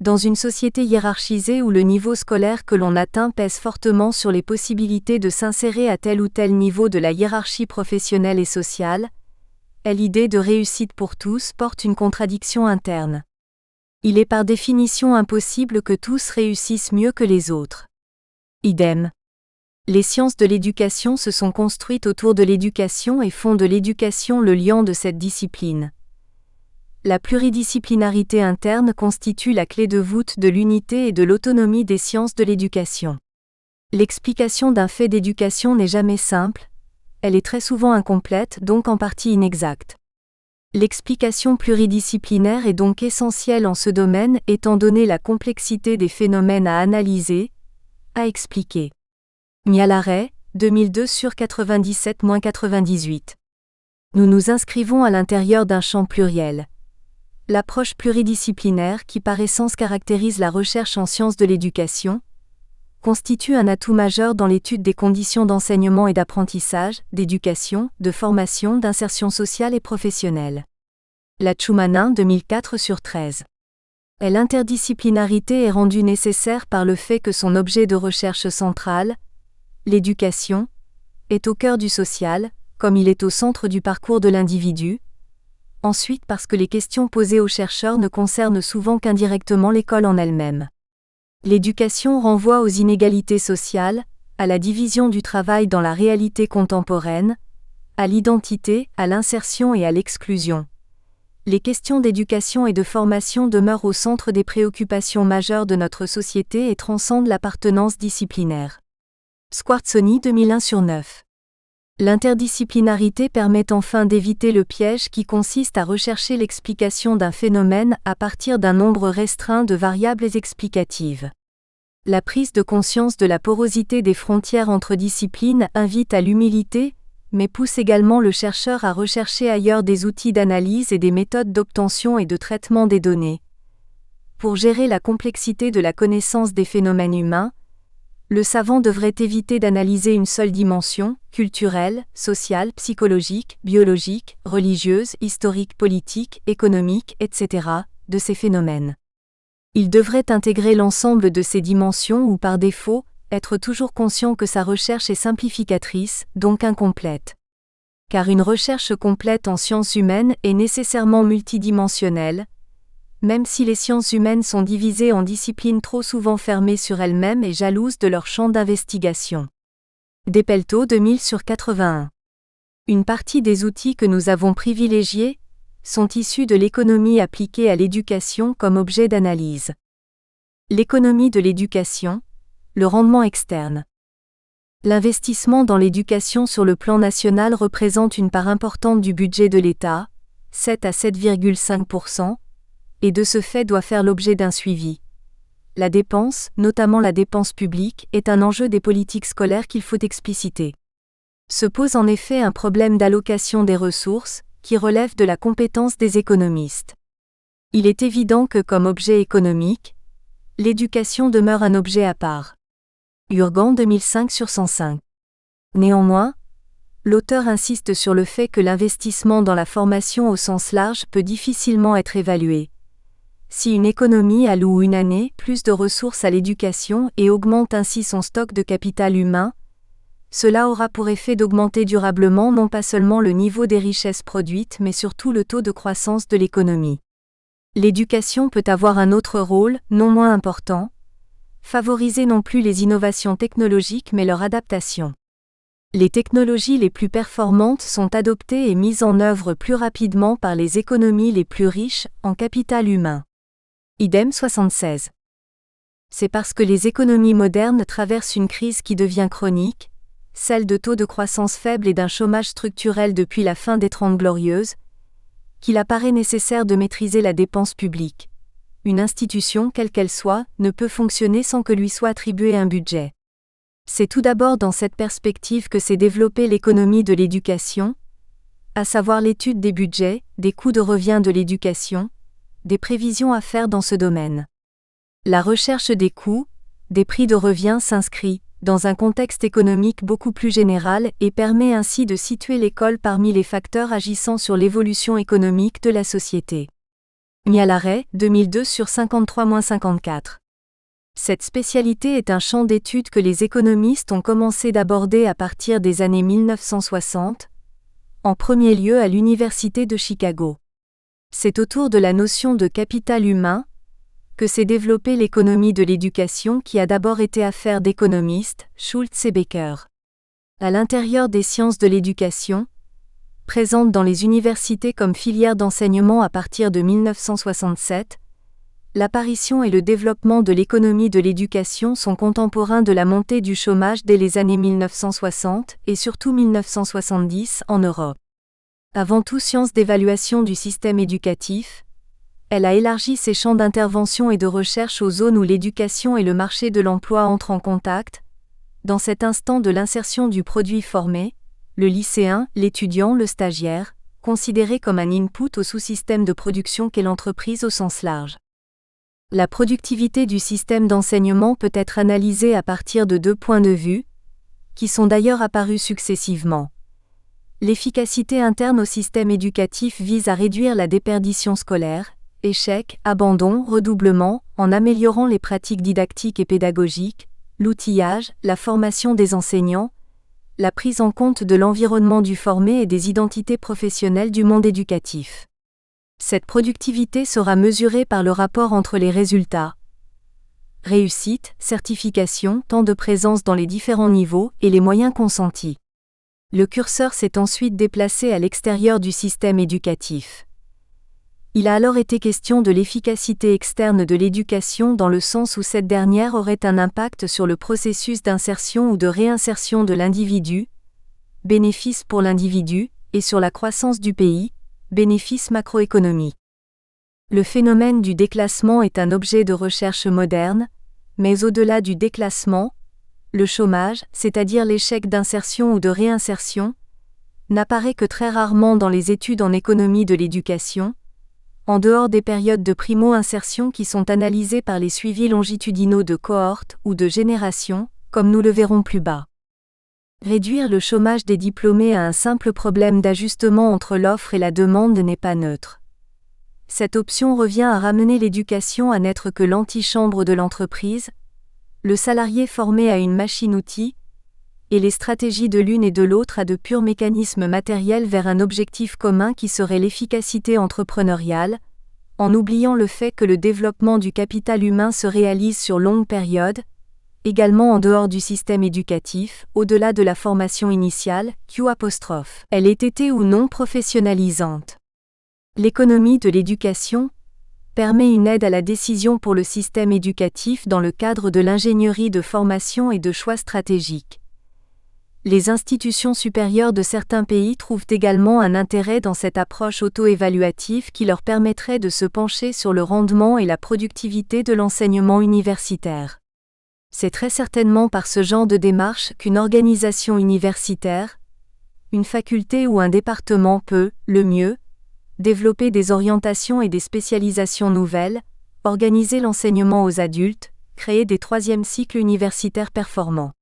Speaker 1: Dans une société hiérarchisée où le niveau scolaire que l'on atteint pèse fortement sur les possibilités de s'insérer à tel ou tel niveau de la hiérarchie professionnelle et sociale, l'idée de réussite pour tous porte une contradiction interne. Il est par définition impossible que tous réussissent mieux que les autres. Idem. Les sciences de l'éducation se sont construites autour de l'éducation et font de l'éducation le liant de cette discipline. La pluridisciplinarité interne constitue la clé de voûte de l'unité et de l'autonomie des sciences de l'éducation. L'explication d'un fait d'éducation n'est jamais simple, elle est très souvent incomplète, donc en partie inexacte. L'explication pluridisciplinaire est donc essentielle en ce domaine étant donné la complexité des phénomènes à analyser, à expliquer. Mialaré, 2002/97-98. Nous nous inscrivons à l'intérieur d'un champ pluriel. L'approche pluridisciplinaire qui par essence caractérise la recherche en sciences de l'éducation, constitue un atout majeur dans l'étude des conditions d'enseignement et d'apprentissage, d'éducation, de formation, d'insertion sociale et professionnelle. La Tchoumanin 2004/13. L'interdisciplinarité est rendue nécessaire par le fait que son objet de recherche central, l'éducation, est au cœur du social, comme il est au centre du parcours de l'individu. Ensuite parce que les questions posées aux chercheurs ne concernent souvent qu'indirectement l'école en elle-même. L'éducation renvoie aux inégalités sociales, à la division du travail dans la réalité contemporaine, à l'identité, à l'insertion et à l'exclusion. Les questions d'éducation et de formation demeurent au centre des préoccupations majeures de notre société et transcendent l'appartenance disciplinaire. Squartzoni 2001/9. L'interdisciplinarité permet enfin d'éviter le piège qui consiste à rechercher l'explication d'un phénomène à partir d'un nombre restreint de variables explicatives. La prise de conscience de la porosité des frontières entre disciplines invite à l'humilité, mais pousse également le chercheur à rechercher ailleurs des outils d'analyse et des méthodes d'obtention et de traitement des données. Pour gérer la complexité de la connaissance des phénomènes humains, le savant devrait éviter d'analyser une seule dimension, culturelle, sociale, psychologique, biologique, religieuse, historique, politique, économique, etc., de ces phénomènes. Il devrait intégrer l'ensemble de ces dimensions ou par défaut, être toujours conscient que sa recherche est simplificatrice, donc incomplète. Car une recherche complète en sciences humaines est nécessairement multidimensionnelle, même si les sciences humaines sont divisées en disciplines trop souvent fermées sur elles-mêmes et jalouses de leur champ d'investigation. Despelteau 2000/81. Une partie des outils que nous avons privilégiés sont issus de l'économie appliquée à l'éducation comme objet d'analyse. L'économie de l'éducation, le rendement externe. L'investissement dans l'éducation sur le plan national représente une part importante du budget de l'État, 7 à 7,5%, et de ce fait doit faire l'objet d'un suivi. La dépense, notamment la dépense publique, est un enjeu des politiques scolaires qu'il faut expliciter. Se pose en effet un problème d'allocation des ressources, qui relève de la compétence des économistes. Il est évident que comme objet économique, l'éducation demeure un objet à part. Urgan 2005/105. Néanmoins, l'auteur insiste sur le fait que l'investissement dans la formation au sens large peut difficilement être évalué. Si une économie alloue une année plus de ressources à l'éducation et augmente ainsi son stock de capital humain, cela aura pour effet d'augmenter durablement non pas seulement le niveau des richesses produites mais surtout le taux de croissance de l'économie. L'éducation peut avoir un autre rôle, non moins important, favoriser non plus les innovations technologiques mais leur adaptation. Les technologies les plus performantes sont adoptées et mises en œuvre plus rapidement par les économies les plus riches en capital humain. Idem 76. C'est parce que les économies modernes traversent une crise qui devient chronique, celle de taux de croissance faible et d'un chômage structurel depuis la fin des Trente Glorieuses, qu'il apparaît nécessaire de maîtriser la dépense publique. Une institution, quelle qu'elle soit, ne peut fonctionner sans que lui soit attribué un budget. C'est tout d'abord dans cette perspective que s'est développée l'économie de l'éducation, à savoir l'étude des budgets, des coûts de revient de l'éducation, des prévisions à faire dans ce domaine. La recherche des coûts, des prix de revient s'inscrit dans un contexte économique beaucoup plus général et permet ainsi de situer l'école parmi les facteurs agissant sur l'évolution économique de la société. Mialaré, 2002 sur 53-54. Cette spécialité est un champ d'étude que les économistes ont commencé d'aborder à partir des années 1960, en premier lieu à l'Université de Chicago. C'est autour de la notion de capital humain que s'est développée l'économie de l'éducation qui a d'abord été affaire d'économistes, Schultz et Becker. À l'intérieur des sciences de l'éducation, présentes dans les universités comme filière d'enseignement à partir de 1967, l'apparition et le développement de l'économie de l'éducation sont contemporains de la montée du chômage dès les années 1960 et surtout 1970 en Europe. Avant tout science d'évaluation du système éducatif, elle a élargi ses champs d'intervention et de recherche aux zones où l'éducation et le marché de l'emploi entrent en contact, dans cet instant de l'insertion du produit formé, le lycéen, l'étudiant, le stagiaire, considéré comme un input au sous-système de production qu'est l'entreprise au sens large. La productivité du système d'enseignement peut être analysée à partir de deux points de vue, qui sont d'ailleurs apparus successivement. L'efficacité interne au système éducatif vise à réduire la déperdition scolaire, échec, abandon, redoublement, en améliorant les pratiques didactiques et pédagogiques, l'outillage, la formation des enseignants, la prise en compte de l'environnement du formé et des identités professionnelles du monde éducatif. Cette productivité sera mesurée par le rapport entre les résultats, réussite, certification, temps de présence dans les différents niveaux et les moyens consentis. Le curseur s'est ensuite déplacé à l'extérieur du système éducatif. Il a alors été question de l'efficacité externe de l'éducation dans le sens où cette dernière aurait un impact sur le processus d'insertion ou de réinsertion de l'individu, bénéfice pour l'individu, et sur la croissance du pays, bénéfice macroéconomique. Le phénomène du déclassement est un objet de recherche moderne, mais au-delà du déclassement, le chômage, c'est-à-dire l'échec d'insertion ou de réinsertion, n'apparaît que très rarement dans les études en économie de l'éducation, en dehors des périodes de primo-insertion qui sont analysées par les suivis longitudinaux de cohorte ou de génération, comme nous le verrons plus bas. Réduire le chômage des diplômés à un simple problème d'ajustement entre l'offre et la demande n'est pas neutre. Cette option revient à ramener l'éducation à n'être que l'antichambre de l'entreprise, le salarié formé à une machine-outil, et les stratégies de l'une et de l'autre à de purs mécanismes matériels vers un objectif commun qui serait l'efficacité entrepreneuriale, en oubliant le fait que le développement du capital humain se réalise sur longue période, également en dehors du système éducatif, au-delà de la formation initiale, elle ait été ou non professionnalisante. L'économie de l'éducation permet une aide à la décision pour le système éducatif dans le cadre de l'ingénierie de formation et de choix stratégiques. Les institutions supérieures de certains pays trouvent également un intérêt dans cette approche auto-évaluative qui leur permettrait de se pencher sur le rendement et la productivité de l'enseignement universitaire. C'est très certainement par ce genre de démarche qu'une organisation universitaire, une faculté ou un département peut, le mieux, développer des orientations et des spécialisations nouvelles, organiser l'enseignement aux adultes, créer des troisièmes cycles universitaires performants.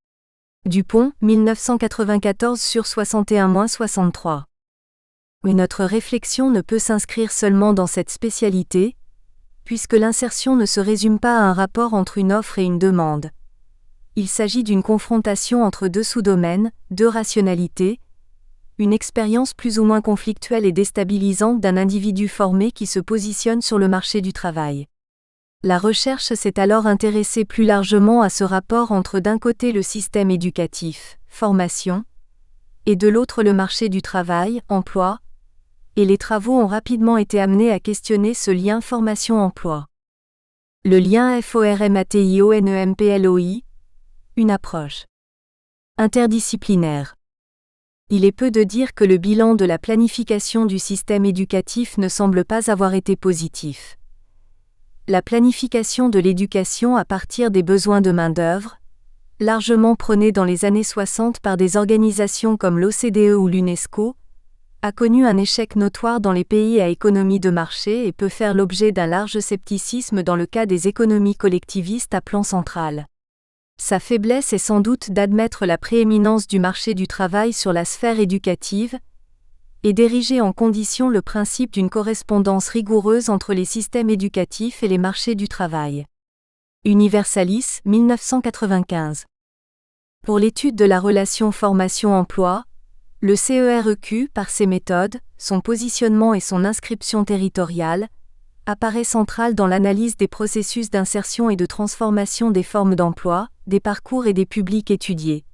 Speaker 1: Dupont, 1994 sur 61-63. Mais notre réflexion ne peut s'inscrire seulement dans cette spécialité, puisque l'insertion ne se résume pas à un rapport entre une offre et une demande. il s'agit d'une confrontation entre deux sous-domaines, deux rationalités, une expérience plus ou moins conflictuelle et déstabilisante d'un individu formé qui se positionne sur le marché du travail. La recherche s'est alors intéressée plus largement à ce rapport entre d'un côté le système éducatif, formation, et de l'autre le marché du travail, emploi, et les travaux ont rapidement été amenés à questionner ce lien formation-emploi. Le lien FORMATIONEMPLOI, une approche interdisciplinaire. Il est peu de dire que le bilan de la planification du système éducatif ne semble pas avoir été positif. La planification de l'éducation à partir des besoins de main-d'œuvre, largement prônée dans les années 60 par des organisations comme l'OCDE ou l'UNESCO, a connu un échec notoire dans les pays à économie de marché et peut faire l'objet d'un large scepticisme dans le cas des économies collectivistes à plan central. Sa faiblesse est sans doute d'admettre la prééminence du marché du travail sur la sphère éducative et d'ériger en condition le principe d'une correspondance rigoureuse entre les systèmes éducatifs et les marchés du travail. Universalis, 1995. Pour l'étude de la relation formation-emploi, le CEREQ, par ses méthodes, son positionnement et son inscription territoriale, apparaît central dans l'analyse des processus d'insertion et de transformation des formes d'emploi, des parcours et des publics étudiés.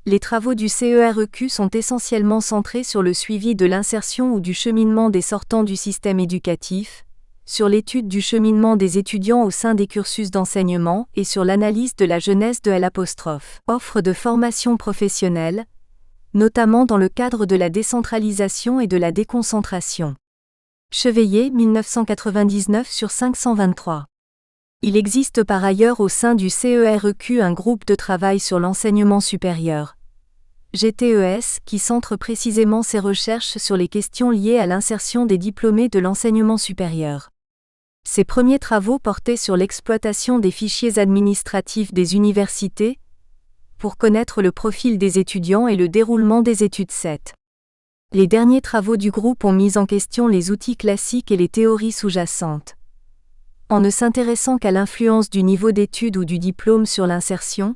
Speaker 1: Les travaux du CEREQ sont essentiellement centrés sur le suivi de l'insertion ou du cheminement des sortants du système éducatif, sur l'étude du cheminement des étudiants au sein des cursus d'enseignement et sur l'analyse de la jeunesse de l'offre de formation professionnelle, notamment dans le cadre de la décentralisation et de la déconcentration. Cheveillé, 1999 sur 523. Il existe par ailleurs au sein du CEREQ un groupe de travail sur l'enseignement supérieur, GTES, qui centre précisément ses recherches sur les questions liées à l'insertion des diplômés de l'enseignement supérieur. Ses premiers travaux portaient sur l'exploitation des fichiers administratifs des universités, pour connaître le profil des étudiants et le déroulement des études 7. Les derniers travaux du groupe ont mis en question les outils classiques et les théories sous-jacentes. En ne s'intéressant qu'à l'influence du niveau d'études ou du diplôme sur l'insertion,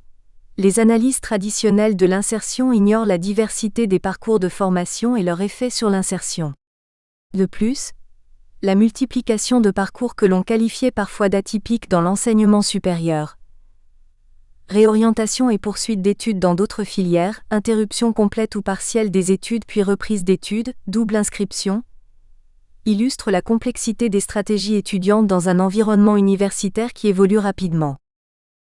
Speaker 1: les analyses traditionnelles de l'insertion ignorent la diversité des parcours de formation et leur effet sur l'insertion. De plus, la multiplication de parcours que l'on qualifiait parfois d'atypiques dans l'enseignement supérieur, réorientation et poursuite d'études dans d'autres filières, interruption complète ou partielle des études puis reprise d'études, double inscription, illustre la complexité des stratégies étudiantes dans un environnement universitaire qui évolue rapidement.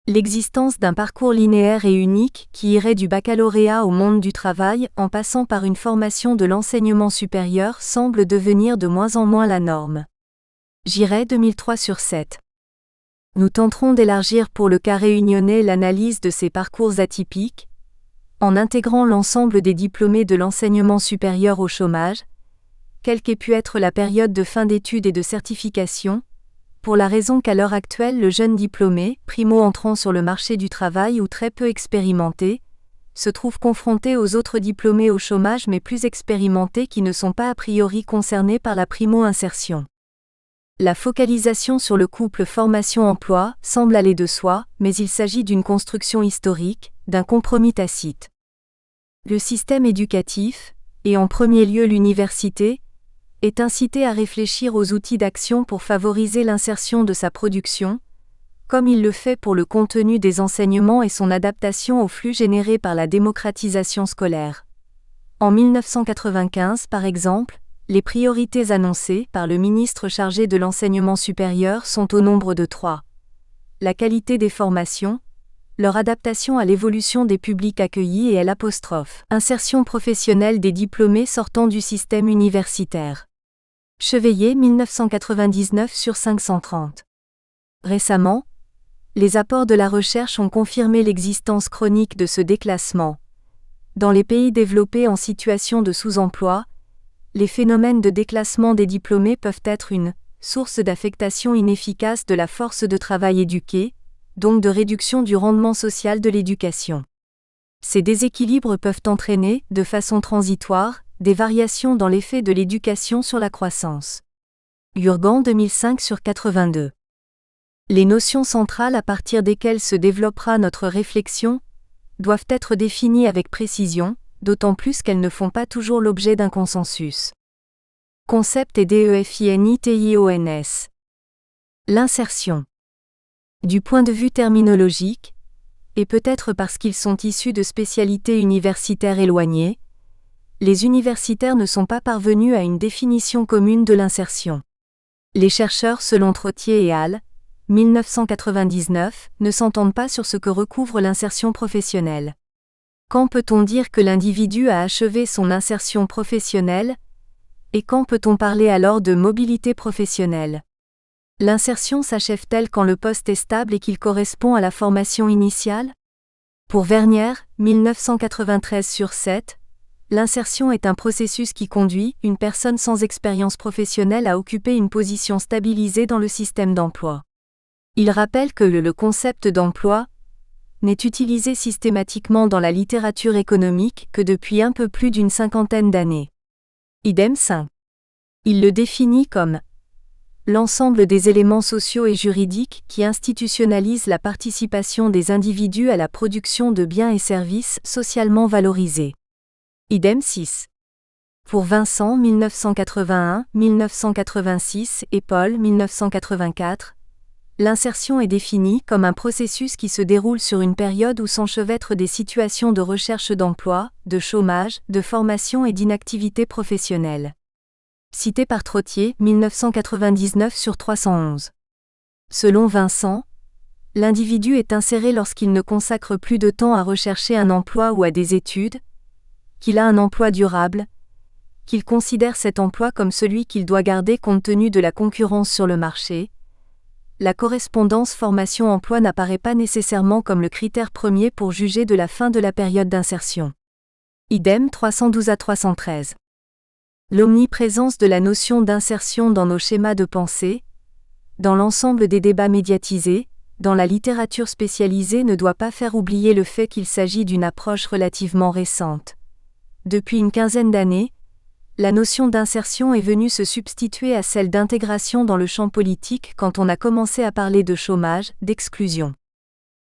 Speaker 1: L'existence d'un parcours linéaire et unique qui irait du baccalauréat au monde du travail en passant par une formation de l'enseignement supérieur semble devenir de moins en moins la norme. Giray, 2003 sur 7. Nous tenterons d'élargir pour le cas réunionnais l'analyse de ces parcours atypiques, en intégrant l'ensemble des diplômés de l'enseignement supérieur au chômage, quelle qu'ait pu être la période de fin d'études et de certification, pour la raison qu'à l'heure actuelle le jeune diplômé, primo-entrant sur le marché du travail ou très peu expérimenté, se trouve confronté aux autres diplômés au chômage mais plus expérimentés qui ne sont pas a priori concernés par la primo-insertion. La focalisation sur le couple formation-emploi semble aller de soi, mais il s'agit d'une construction historique, d'un compromis tacite. Le système éducatif, et en premier lieu l'université, est incité à réfléchir aux outils d'action pour favoriser l'insertion de sa production, comme il le fait pour le contenu des enseignements et son adaptation aux flux générés par la démocratisation scolaire. En 1995, par exemple, les priorités annoncées par le ministre chargé de l'enseignement supérieur sont au nombre de 3. La qualité des formations, leur adaptation à l'évolution des publics accueillis et à insertion professionnelle des diplômés sortant du système universitaire. Cheveillé, 1999 sur 530. Récemment, les apports de la recherche ont confirmé l'existence chronique de ce déclassement. Dans les pays développés en situation de sous-emploi, les phénomènes de déclassement des diplômés peuvent être une source d'affectation inefficace de la force de travail éduquée, donc de réduction du rendement social de l'éducation. Ces déséquilibres peuvent entraîner, de façon transitoire, des variations dans l'effet de l'éducation sur la croissance. Urgan, 2005 sur 82. Les notions centrales à partir desquelles se développera notre réflexion doivent être définies avec précision, d'autant plus qu'elles ne font pas toujours l'objet d'un consensus. Concept et DEFINITIONS. L'insertion. Du point de vue terminologique, et peut-être parce qu'ils sont issus de spécialités universitaires éloignées, les universitaires ne sont pas parvenus à une définition commune de l'insertion. Les chercheurs selon Trottier et al. 1999, ne s'entendent pas sur ce que recouvre l'insertion professionnelle. Quand peut-on dire que l'individu a achevé son insertion professionnelle, et quand peut-on parler alors de mobilité professionnelle? L'insertion s'achève-t-elle quand le poste est stable et qu'il correspond à la formation initiale? Pour Vernier, 1993/7, l'insertion est un processus qui conduit une personne sans expérience professionnelle à occuper une position stabilisée dans le système d'emploi. Il rappelle que le concept d'emploi n'est utilisé systématiquement dans la littérature économique que depuis un peu plus d'une cinquantaine d'années. Idem 5. Il le définit comme l'ensemble des éléments sociaux et juridiques qui institutionnalisent la participation des individus à la production de biens et services socialement valorisés. Idem 6. Pour Vincent 1981-1986 et Paul 1984, l'insertion est définie comme un processus qui se déroule sur une période où s'enchevêtrent des situations de recherche d'emploi, de chômage, de formation et d'inactivité professionnelle. Cité par Trottier, 1999/311. Selon Vincent, l'individu est inséré lorsqu'il ne consacre plus de temps à rechercher un emploi ou à des études, qu'il a un emploi durable, qu'il considère cet emploi comme celui qu'il doit garder compte tenu de la concurrence sur le marché. La correspondance formation-emploi n'apparaît pas nécessairement comme le critère premier pour juger de la fin de la période d'insertion. Idem 312/313. L'omniprésence de la notion d'insertion dans nos schémas de pensée, dans l'ensemble des débats médiatisés, dans la littérature spécialisée ne doit pas faire oublier le fait qu'il s'agit d'une approche relativement récente. Depuis une quinzaine d'années, la notion d'insertion est venue se substituer à celle d'intégration dans le champ politique quand on a commencé à parler de chômage, d'exclusion.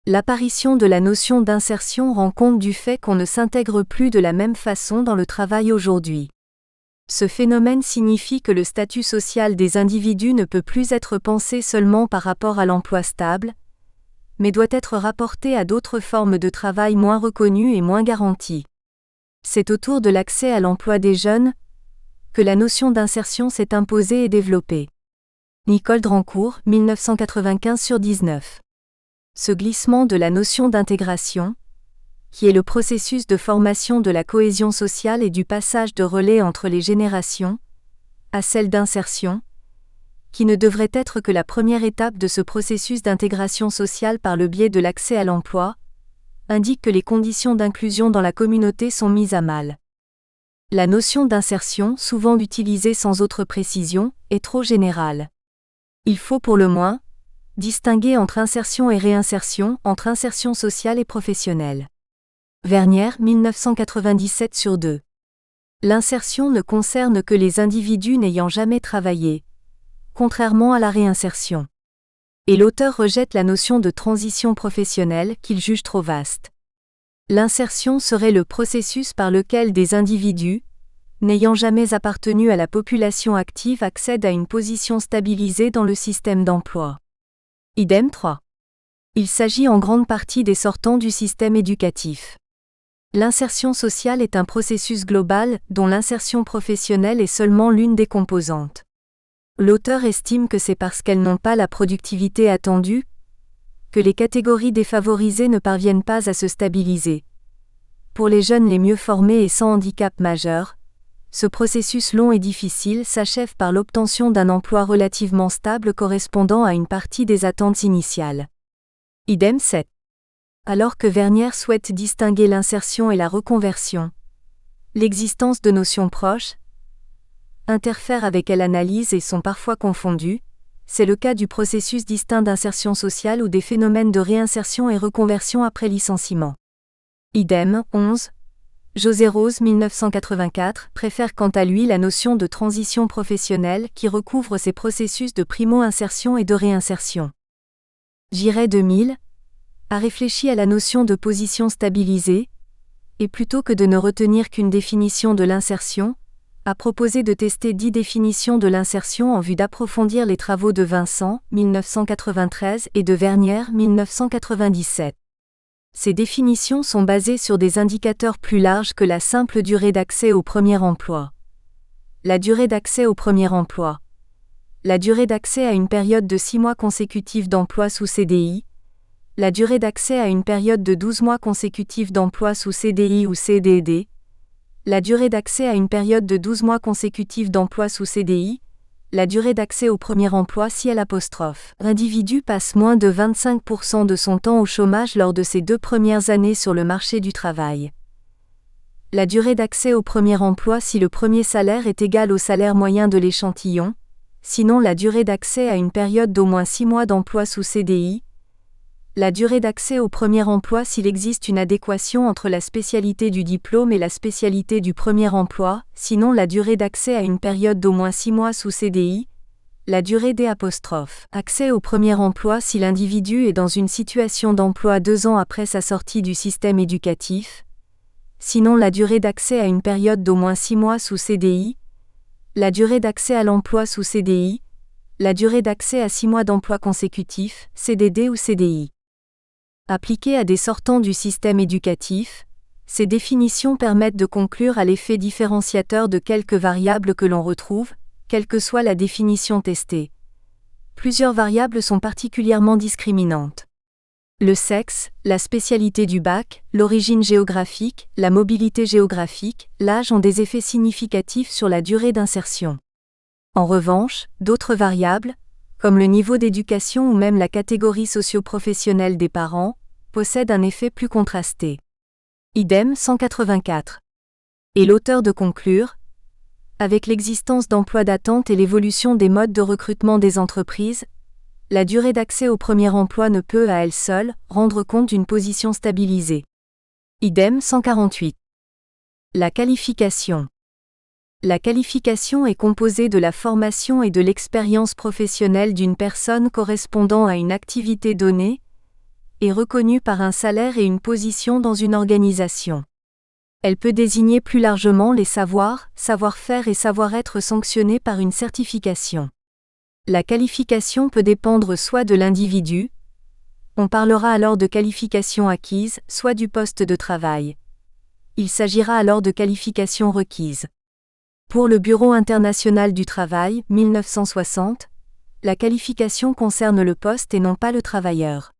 Speaker 1: L'apparition de la notion d'insertion rend compte du fait qu'on ne s'intègre plus de la même façon dans le travail aujourd'hui. Ce phénomène signifie que le statut social des individus ne peut plus être pensé seulement par rapport à l'emploi stable, mais doit être rapporté à d'autres formes de travail moins reconnues et moins garanties. C'est autour de l'accès à l'emploi des jeunes que la notion d'insertion s'est imposée et développée. Nicole Drancourt, 1995/19. Ce glissement de la notion d'intégration, qui est le processus de formation de la cohésion sociale et du passage de relais entre les générations, à celle d'insertion, qui ne devrait être que la première étape de ce processus d'intégration sociale par le biais de l'accès à l'emploi, indique que les conditions d'inclusion dans la communauté sont mises à mal. La notion d'insertion, souvent utilisée sans autre précision, est trop générale. Il faut pour le moins distinguer entre insertion et réinsertion, entre insertion sociale et professionnelle. Vernier, 1997/2. L'insertion ne concerne que les individus n'ayant jamais travaillé, contrairement à la réinsertion. Et l'auteur rejette la notion de transition professionnelle qu'il juge trop vaste. L'insertion serait le processus par lequel des individus, n'ayant jamais appartenu à la population active, accèdent à une position stabilisée dans le système d'emploi. Idem 3. Il s'agit en grande partie des sortants du système éducatif. L'insertion sociale est un processus global dont l'insertion professionnelle est seulement l'une des composantes. L'auteur estime que c'est parce qu'elles n'ont pas la productivité attendue que les catégories défavorisées ne parviennent pas à se stabiliser. Pour les jeunes les mieux formés et sans handicap majeur, ce processus long et difficile s'achève par l'obtention d'un emploi relativement stable correspondant à une partie des attentes initiales. Idem 7. Alors que Vernier souhaite distinguer l'insertion et la reconversion, l'existence de notions proches interfèrent avec elle analyse et sont parfois confondues. C'est le cas du processus distinct d'insertion sociale ou des phénomènes de réinsertion et reconversion après licenciement. Idem 11. José Rose 1984 préfère quant à lui la notion de transition professionnelle qui recouvre ces processus de primo-insertion et de réinsertion. Giray 2000, a réfléchi à la notion de position stabilisée, et plutôt que de ne retenir qu'une définition de l'insertion, a proposé de tester 10 définitions de l'insertion en vue d'approfondir les travaux de Vincent, 1993, et de Vernière, 1997. Ces définitions sont basées sur des indicateurs plus larges que la simple durée d'accès au premier emploi. La durée d'accès au premier emploi. La durée d'accès à une période de 6 mois consécutifs d'emploi sous CDI. La durée d'accès à une période de 12 mois consécutifs d'emploi sous CDI ou CDD. La durée d'accès à une période de 12 mois consécutifs d'emploi sous CDI. La durée d'accès au premier emploi si l'individu passe moins de 25% de son temps au chômage lors de ses 2 premières années sur le marché du travail. La durée d'accès au premier emploi si le premier salaire est égal au salaire moyen de l'échantillon, sinon la durée d'accès à une période d'au moins 6 mois d'emploi sous CDI. La durée d'accès au premier emploi s'il existe une adéquation entre la spécialité du diplôme et la spécialité du premier emploi, sinon la durée d'accès à une période d'au moins 6 mois sous CDI. La durée d'accès au premier emploi si l'individu est dans une situation d'emploi 2 ans après sa sortie du système éducatif. Sinon la durée d'accès à une période d'au moins 6 mois sous CDI. La durée d'accès à l'emploi sous CDI. La durée d'accès à 6 mois d'emploi consécutif, CDD ou CDI. Appliquées à des sortants du système éducatif, ces définitions permettent de conclure à l'effet différenciateur de quelques variables que l'on retrouve, quelle que soit la définition testée. Plusieurs variables sont particulièrement discriminantes. Le sexe, la spécialité du bac, l'origine géographique, la mobilité géographique, l'âge ont des effets significatifs sur la durée d'insertion. En revanche, d'autres variables, comme le niveau d'éducation ou même la catégorie socio-professionnelle des parents, possèdent un effet plus contrasté. Idem 184. Et l'auteur de conclure, avec l'existence d'emplois d'attente et l'évolution des modes de recrutement des entreprises, la durée d'accès au premier emploi ne peut à elle seule rendre compte d'une position stabilisée. Idem 148. La qualification. La qualification est composée de la formation et de l'expérience professionnelle d'une personne correspondant à une activité donnée, et reconnue par un salaire et une position dans une organisation. Elle peut désigner plus largement les savoirs, savoir-faire et savoir-être sanctionnés par une certification. La qualification peut dépendre soit de l'individu, on parlera alors de qualification acquise, soit du poste de travail. Il s'agira alors de qualification requise. Pour le Bureau international du travail, 1960, la qualification concerne le poste et non pas le travailleur.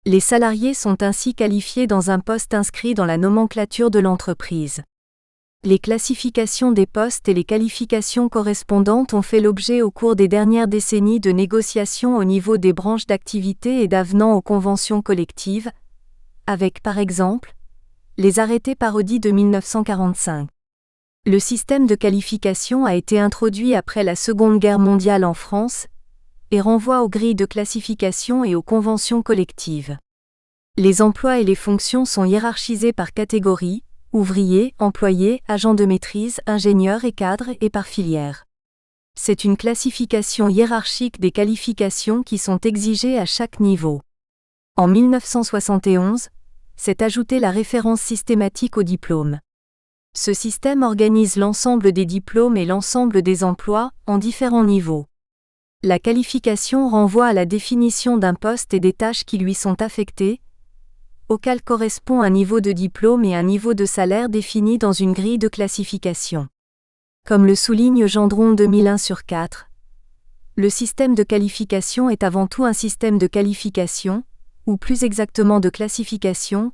Speaker 1: Les salariés sont ainsi qualifiés dans un poste inscrit dans la nomenclature de l'entreprise. Les classifications des postes et les qualifications correspondantes ont fait l'objet au cours des dernières décennies de négociations au niveau des branches d'activité et d'avenants aux conventions collectives, avec par exemple, les arrêtés Parodi de 1945. Le système de qualification a été introduit après la Seconde Guerre mondiale en France et renvoie aux grilles de classification et aux conventions collectives. Les emplois et les fonctions sont hiérarchisés par catégorie, ouvriers, employés, agents de maîtrise, ingénieurs et cadres et par filière. C'est une classification hiérarchique des qualifications qui sont exigées à chaque niveau. En 1971, s'est ajoutée la référence systématique au diplôme. Ce système organise l'ensemble des diplômes et l'ensemble des emplois, en différents niveaux. La qualification renvoie à la définition d'un poste et des tâches qui lui sont affectées, auquel correspond un niveau de diplôme et un niveau de salaire défini dans une grille de classification. Comme le souligne Gendron 2001/4, le système de qualification est avant tout un système de qualification, ou plus exactement de classification,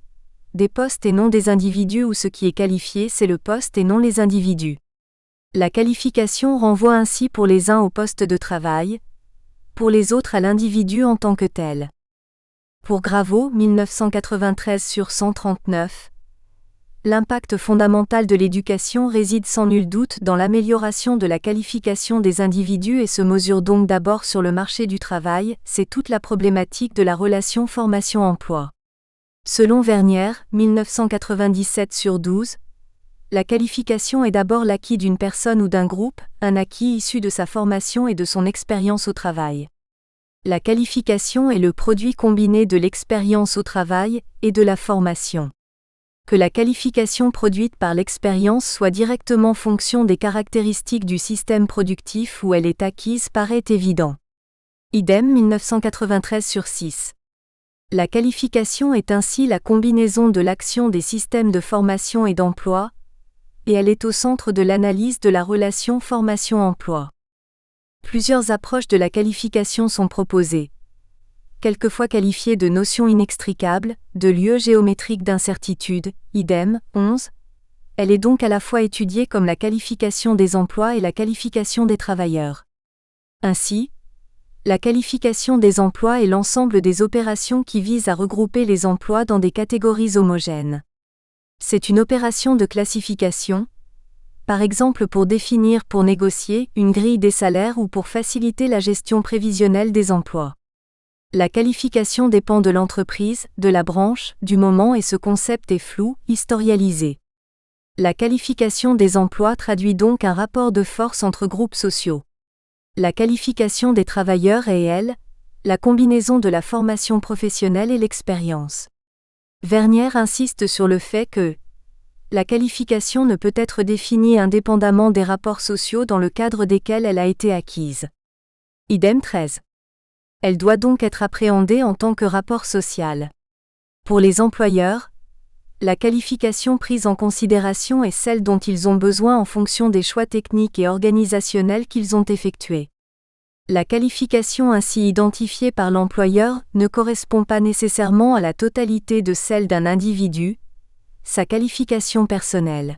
Speaker 1: des postes et non des individus où ce qui est qualifié c'est le poste et non les individus. La qualification renvoie ainsi pour les uns au poste de travail, pour les autres à l'individu en tant que tel. Pour Graveau, 1993/139, l'impact fondamental de l'éducation réside sans nul doute dans l'amélioration de la qualification des individus et se mesure donc d'abord sur le marché du travail, c'est toute la problématique de la relation formation-emploi. Selon Vernière, 1997/12, la qualification est d'abord l'acquis d'une personne ou d'un groupe, un acquis issu de sa formation et de son expérience au travail. La qualification est le produit combiné de l'expérience au travail et de la formation. Que la qualification produite par l'expérience soit directement fonction des caractéristiques du système productif où elle est acquise paraît évident. Idem 1993/6. La qualification est ainsi la combinaison de l'action des systèmes de formation et d'emploi, et elle est au centre de l'analyse de la relation formation-emploi. Plusieurs approches de la qualification sont proposées. Quelquefois qualifiée de notion inextricable, de lieu géométrique d'incertitude, idem, 11. Elle est donc à la fois étudiée comme la qualification des emplois et la qualification des travailleurs. Ainsi, la qualification des emplois est l'ensemble des opérations qui visent à regrouper les emplois dans des catégories homogènes. C'est une opération de classification, par exemple pour définir, pour négocier, une grille des salaires ou pour faciliter la gestion prévisionnelle des emplois. La qualification dépend de l'entreprise, de la branche, du moment et ce concept est flou, historialisé. La qualification des emplois traduit donc un rapport de force entre groupes sociaux. La qualification des travailleurs est, elle, la combinaison de la formation professionnelle et l'expérience. Vernière insiste sur le fait que la qualification ne peut être définie indépendamment des rapports sociaux dans le cadre desquels elle a été acquise. Idem 13. Elle doit donc être appréhendée en tant que rapport social. Pour les employeurs, la qualification prise en considération est celle dont ils ont besoin en fonction des choix techniques et organisationnels qu'ils ont effectués. La qualification ainsi identifiée par l'employeur ne correspond pas nécessairement à la totalité de celle d'un individu, sa qualification personnelle.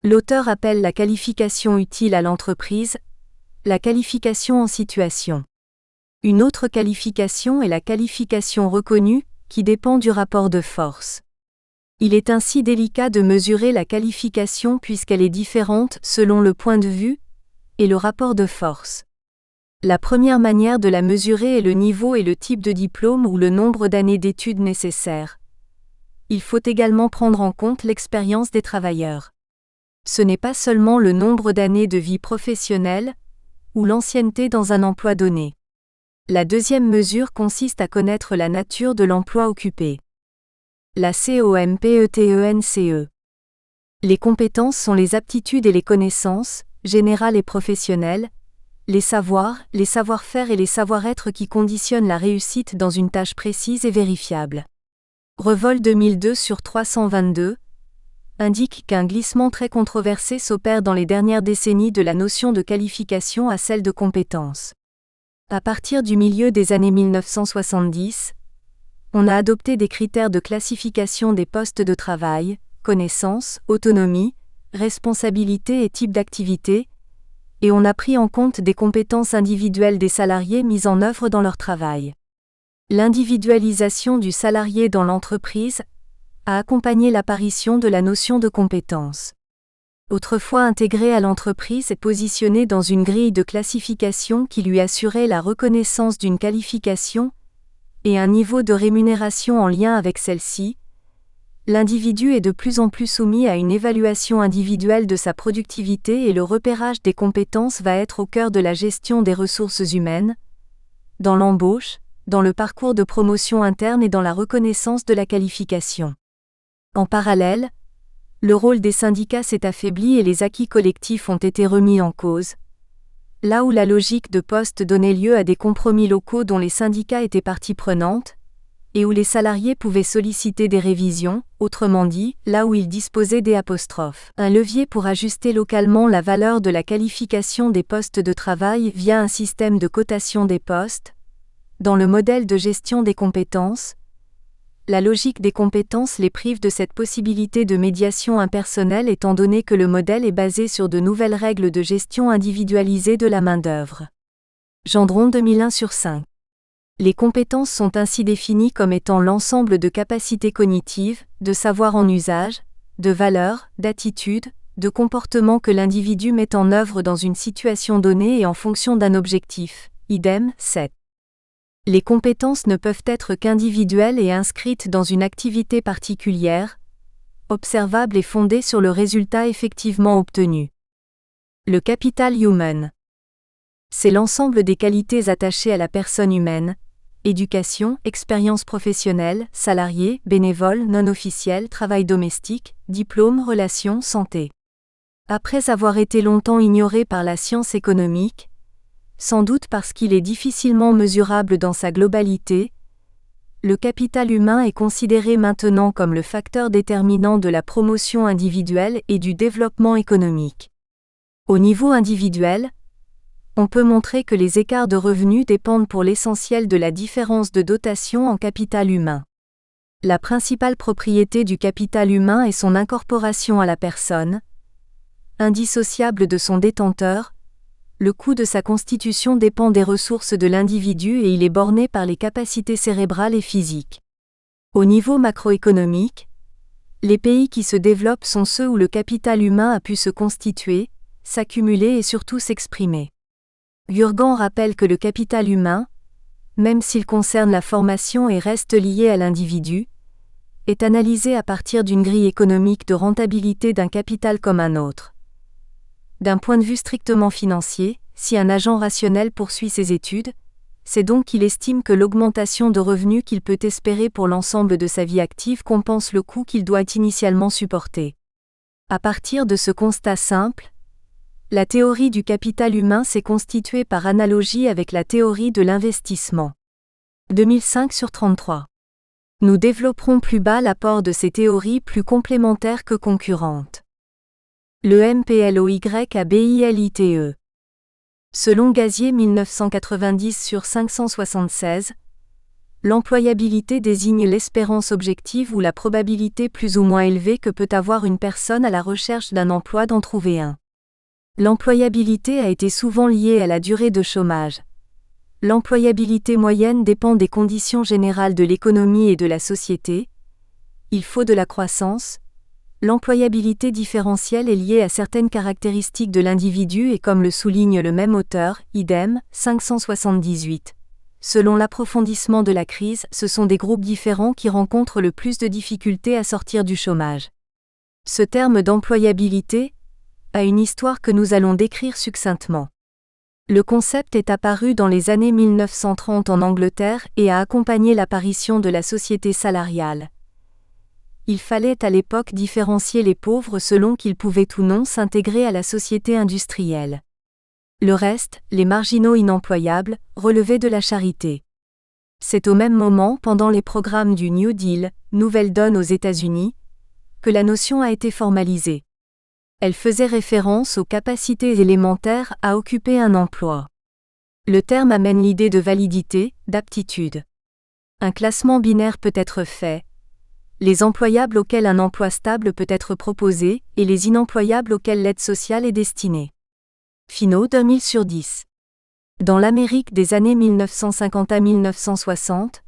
Speaker 1: L'auteur appelle la qualification utile à l'entreprise la qualification en situation. Une autre qualification est la qualification reconnue, qui dépend du rapport de force. Il est ainsi délicat de mesurer la qualification puisqu'elle est différente selon le point de vue et le rapport de force. La première manière de la mesurer est le niveau et le type de diplôme ou le nombre d'années d'études nécessaires. Il faut également prendre en compte l'expérience des travailleurs. Ce n'est pas seulement le nombre d'années de vie professionnelle ou l'ancienneté dans un emploi donné. La deuxième mesure consiste à connaître la nature de l'emploi occupé. La COMPETENCE. Les compétences sont les aptitudes et les connaissances, générales et professionnelles, les savoirs, les savoir-faire et les savoir-être qui conditionnent la réussite dans une tâche précise et vérifiable. Revol 2002/322 indique qu'un glissement très controversé s'opère dans les dernières décennies de la notion de qualification à celle de compétence. À partir du milieu des années 1970, on a adopté des critères de classification des postes de travail, connaissances, autonomie, responsabilité et type d'activité, et on a pris en compte des compétences individuelles des salariés mises en œuvre dans leur travail. L'individualisation du salarié dans l'entreprise a accompagné l'apparition de la notion de compétence. Autrefois intégré à l'entreprise et positionné dans une grille de classification qui lui assurait la reconnaissance d'une qualification et un niveau de rémunération en lien avec celle-ci, l'individu est de plus en plus soumis à une évaluation individuelle de sa productivité et le repérage des compétences va être au cœur de la gestion des ressources humaines, dans l'embauche, dans le parcours de promotion interne et dans la reconnaissance de la qualification. En parallèle, le rôle des syndicats s'est affaibli et les acquis collectifs ont été remis en cause. Là où la logique de poste donnait lieu à des compromis locaux dont les syndicats étaient partie prenante, et où les salariés pouvaient solliciter des révisions, autrement dit, là où ils disposaient des apostrophes. Un levier pour ajuster localement la valeur de la qualification des postes de travail via un système de cotation des postes. Dans le modèle de gestion des compétences, la logique des compétences les prive de cette possibilité de médiation impersonnelle étant donné que le modèle est basé sur de nouvelles règles de gestion individualisée de la main-d'œuvre. Gendron 2001/5. Les compétences sont ainsi définies comme étant l'ensemble de capacités cognitives, de savoir en usage, de valeurs, d'attitudes, de comportements que l'individu met en œuvre dans une situation donnée et en fonction d'un objectif. Idem, 7. Les compétences ne peuvent être qu'individuelles et inscrites dans une activité particulière, observable et fondée sur le résultat effectivement obtenu. Le capital humain. C'est l'ensemble des qualités attachées à la personne humaine: éducation, expérience professionnelle, salarié, bénévole, non officiel, travail domestique, diplôme, relations, santé. Après avoir été longtemps ignoré par la science économique, sans doute parce qu'il est difficilement mesurable dans sa globalité, le capital humain est considéré maintenant comme le facteur déterminant de la promotion individuelle et du développement économique. Au niveau individuel, on peut montrer que les écarts de revenus dépendent pour l'essentiel de la différence de dotation en capital humain. La principale propriété du capital humain est son incorporation à la personne, indissociable de son détenteur. Le coût de sa constitution dépend des ressources de l'individu et il est borné par les capacités cérébrales et physiques. Au niveau macroéconomique, les pays qui se développent sont ceux où le capital humain a pu se constituer, s'accumuler et surtout s'exprimer. Gurgan rappelle que le capital humain, même s'il concerne la formation et reste lié à l'individu, est analysé à partir d'une grille économique de rentabilité d'un capital comme un autre. D'un point de vue strictement financier, si un agent rationnel poursuit ses études, c'est donc qu'il estime que l'augmentation de revenus qu'il peut espérer pour l'ensemble de sa vie active compense le coût qu'il doit initialement supporter. À partir de ce constat simple, la théorie du capital humain s'est constituée par analogie avec la théorie de l'investissement. 2005/33. Nous développerons plus bas l'apport de ces théories plus complémentaires que concurrentes. Le MPLOYABILITE. Selon Gazier 1990/576, l'employabilité désigne l'espérance objective ou la probabilité plus ou moins élevée que peut avoir une personne à la recherche d'un emploi d'en trouver un. L'employabilité a été souvent liée à la durée de chômage. L'employabilité moyenne dépend des conditions générales de l'économie et de la société. Il faut de la croissance. L'employabilité différentielle est liée à certaines caractéristiques de l'individu et comme le souligne le même auteur, idem, 578. Selon l'approfondissement de la crise, ce sont des groupes différents qui rencontrent le plus de difficultés à sortir du chômage. Ce terme d'employabilité a une histoire que nous allons décrire succinctement. Le concept est apparu dans les années 1930 en Angleterre et a accompagné l'apparition de la société salariale. Il fallait à l'époque différencier les pauvres selon qu'ils pouvaient ou non s'intégrer à la société industrielle. Le reste, les marginaux inemployables, relevaient de la charité. C'est au même moment, pendant les programmes du New Deal, Nouvelle Donne aux États-Unis, que la notion a été formalisée. Elle faisait référence aux capacités élémentaires à occuper un emploi. Le terme amène l'idée de validité, d'aptitude. Un classement binaire peut être fait. Les employables auxquels un emploi stable peut être proposé, et les inemployables auxquels l'aide sociale est destinée. Finot 2000/10. Dans l'Amérique des années 1950 à 1960,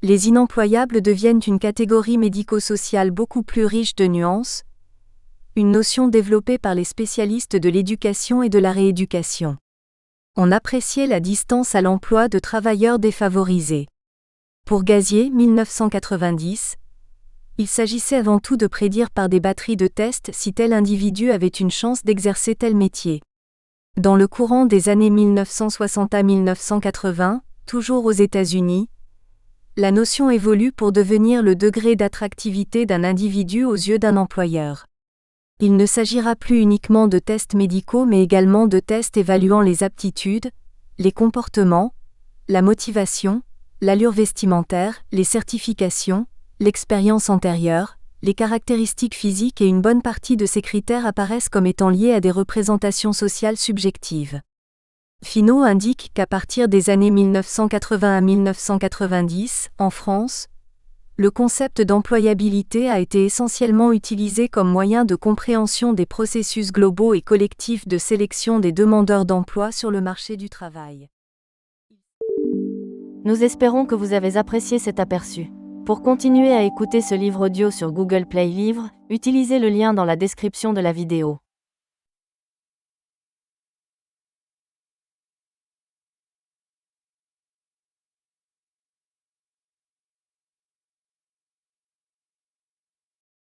Speaker 1: les inemployables deviennent une catégorie médico-sociale beaucoup plus riche de nuances, une notion développée par les spécialistes de l'éducation et de la rééducation. On appréciait la distance à l'emploi de travailleurs défavorisés. Pour Gazier 1990, il s'agissait avant tout de prédire par des batteries de tests si tel individu avait une chance d'exercer tel métier. Dans le courant des années 1960 à 1980, toujours aux États-Unis, la notion évolue pour devenir le degré d'attractivité d'un individu aux yeux d'un employeur. Il ne s'agira plus uniquement de tests médicaux mais également de tests évaluant les aptitudes, les comportements, la motivation, l'allure vestimentaire, les certifications, l'expérience antérieure, les caractéristiques physiques et une bonne partie de ces critères apparaissent comme étant liés à des représentations sociales subjectives. Finot indique qu'à partir des années 1980 à 1990, en France, le concept d'employabilité a été essentiellement utilisé comme moyen de compréhension des processus globaux et collectifs de sélection des demandeurs d'emploi sur le marché du travail.
Speaker 2: Nous espérons que vous avez apprécié cet aperçu. Pour continuer à écouter ce livre audio sur Google Play Livres, utilisez le lien dans la description de la vidéo.